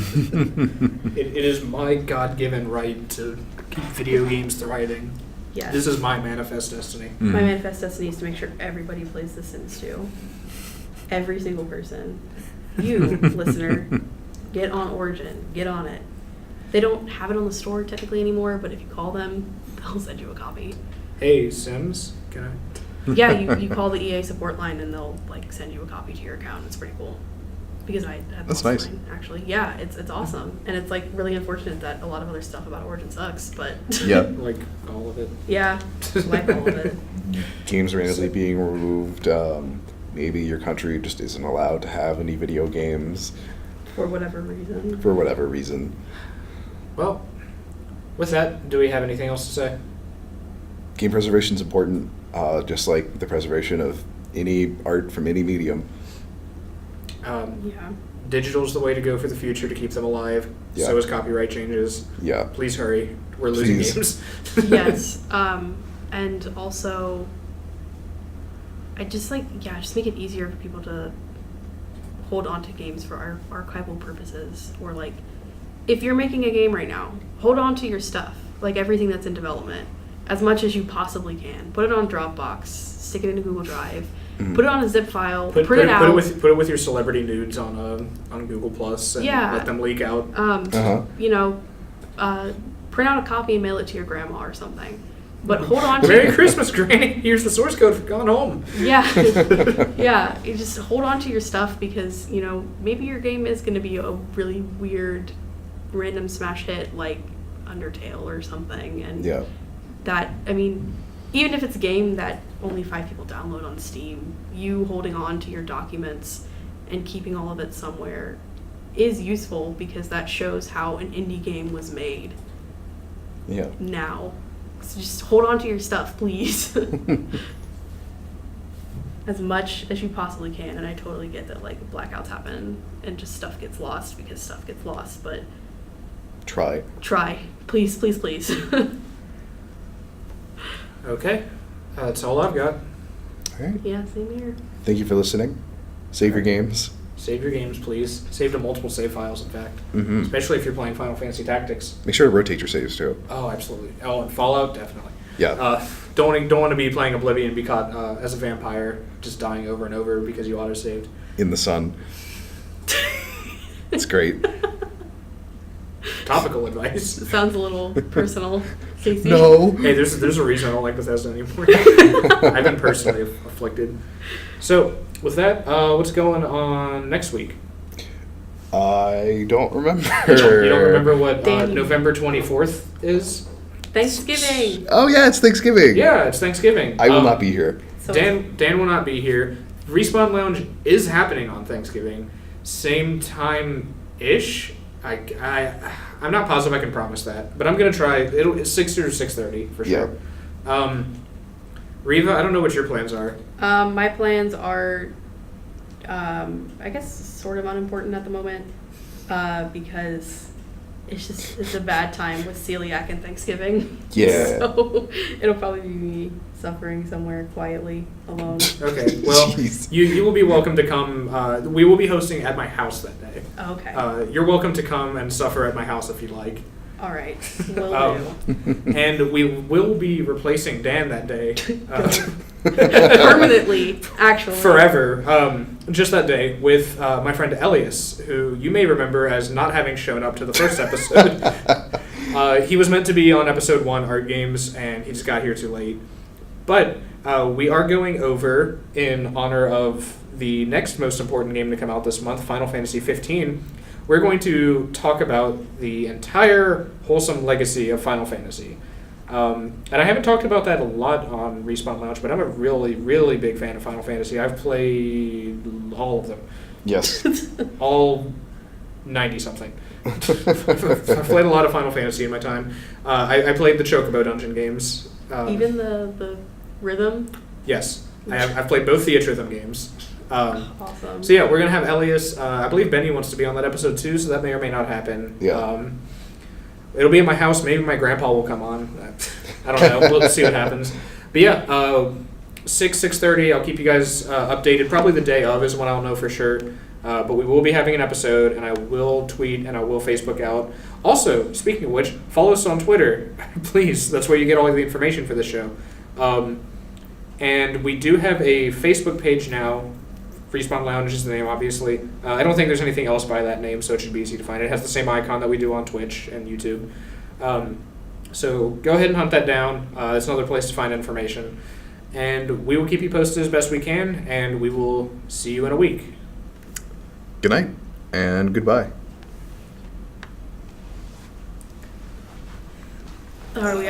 It is my God-given right to keep video games thriving. Yes. This is my manifest destiny. My manifest destiny is to make sure everybody plays The Sims 2. Every single person. You, listener, get on Origin. Get on it. They don't have it on the store technically anymore, but if you call them, they'll send you a copy. Hey, Sims, can I? Yeah, you call the EA support line and they'll like send you a copy to your account. It's pretty cool. Because I had That's lost nice. mine, actually. Yeah, it's awesome. And it's like really unfortunate that a lot of other stuff about Origin sucks, but Yeah. Like all of it. yeah, like all of it. Games randomly being removed. Maybe your country just isn't allowed to have any video games For whatever reason. for whatever reason. Well, with that, do we have anything else to say? Game preservation is important, just like the preservation of any art from any medium. Yeah. Digital's the way to go for the future to keep them alive. Yeah. So is copyright changes. Yeah. Please hurry. We're losing Please. games. Yes. And also, I just just make it easier for people to hold on to games for archival purposes. Or like, if you're making a game right now, hold on to your stuff, like everything that's in development, as much as you possibly can. Put it on Dropbox, stick it in a Google Drive, put it on a zip file, print it out. Put it with your celebrity nudes on Google Plus and Yeah. let them leak out. Print out a copy and mail it to your grandma or something. But hold on to Merry Christmas, Granny. Here's the source code for Gone Home. Yeah. Yeah. You just hold on to your stuff because, maybe your game is going to be a really weird random smash hit like Undertale or something. And Yeah. that, even if it's a game that only 5 people download on Steam, you holding on to your documents and keeping all of it somewhere is useful because that shows how an indie game was made Yeah. now. So just hold on to your stuff, please. As much as you possibly can. And I totally get that like blackouts happen and just stuff gets lost because stuff gets lost, but Try. try. Please, please, please. Okay. That's all I've got. All right. Yeah, same here. Thank you for listening. Save your games. Save your games, please. Save to multiple save files, in fact. Mm-hmm. Especially if you're playing Final Fantasy Tactics. Make sure to rotate your saves too. Oh, absolutely. Oh, and Fallout, definitely. Yeah. Don't want to be playing Oblivion and be caught as a vampire, just dying over and over because you auto-saved. In the sun. It's great. Topical advice. Sounds a little personal, Stacey. No. Hey, there's a reason I don't like Bethesda anymore. I've been personally afflicted. So, with that, what's going on next week? I don't remember. You don't remember what Damn you. November 24th is? Thanksgiving. Oh yeah, it's Thanksgiving. Yeah, it's Thanksgiving. I will not be here. So Dan will not be here. Respawn Lounge is happening on Thanksgiving, same time-ish. I'm not positive I can promise that, but I'm gonna try. It's 6 or 6:30 for sure. Riva, I don't know what your plans are. my plans are, I guess, sort of unimportant at the moment, because it's a bad time with celiac and Thanksgiving. Yeah. So it'll probably be me suffering somewhere quietly alone. Okay, well, Jeez. you will be welcome to come. We will be hosting at my house that day. Okay. You're welcome to come and suffer at my house if you'd like. All right. Will Um, do. And we will be replacing Dan that day. Permanently, actually. Forever. Just that day with my friend Elias, who you may remember as not having shown up to the first episode. He was meant to be on episode 1, Art Games, and he just got here too late. But we are going over, in honor of the next most important game to come out this month, Final Fantasy 15. We're going to talk about the entire wholesome legacy of Final Fantasy. And I haven't talked about that a lot on Respawn Lounge, but I'm a really, really big fan of Final Fantasy. I've played all of them. Yes. All 90-something. I've played a lot of Final Fantasy in my time. I played the Chocobo Dungeon games. Even the rhythm. Yes. I've played both Theatrhythm games. Awesome. So yeah, we're going to have Elias. I believe Benny wants to be on that episode too, so that may or may not happen. Yeah. It'll be at my house. Maybe my grandpa will come on. I don't know. We'll see what happens. But yeah, 6:30. I'll keep you guys updated. Probably the day of is when I'll know for sure. But we will be having an episode, and I will tweet and I will Facebook out. Also, speaking of which, follow us on Twitter, please. That's where you get all of the information for the show. And we do have a Facebook page now. Respawn Lounge is the name, obviously. I don't think there's anything else by that name, so it should be easy to find. It has the same icon that we do on Twitch and YouTube. So go ahead and hunt that down. It's another place to find information. And we will keep you posted as best we can, and we will see you in a week. Good night and goodbye. Are we out?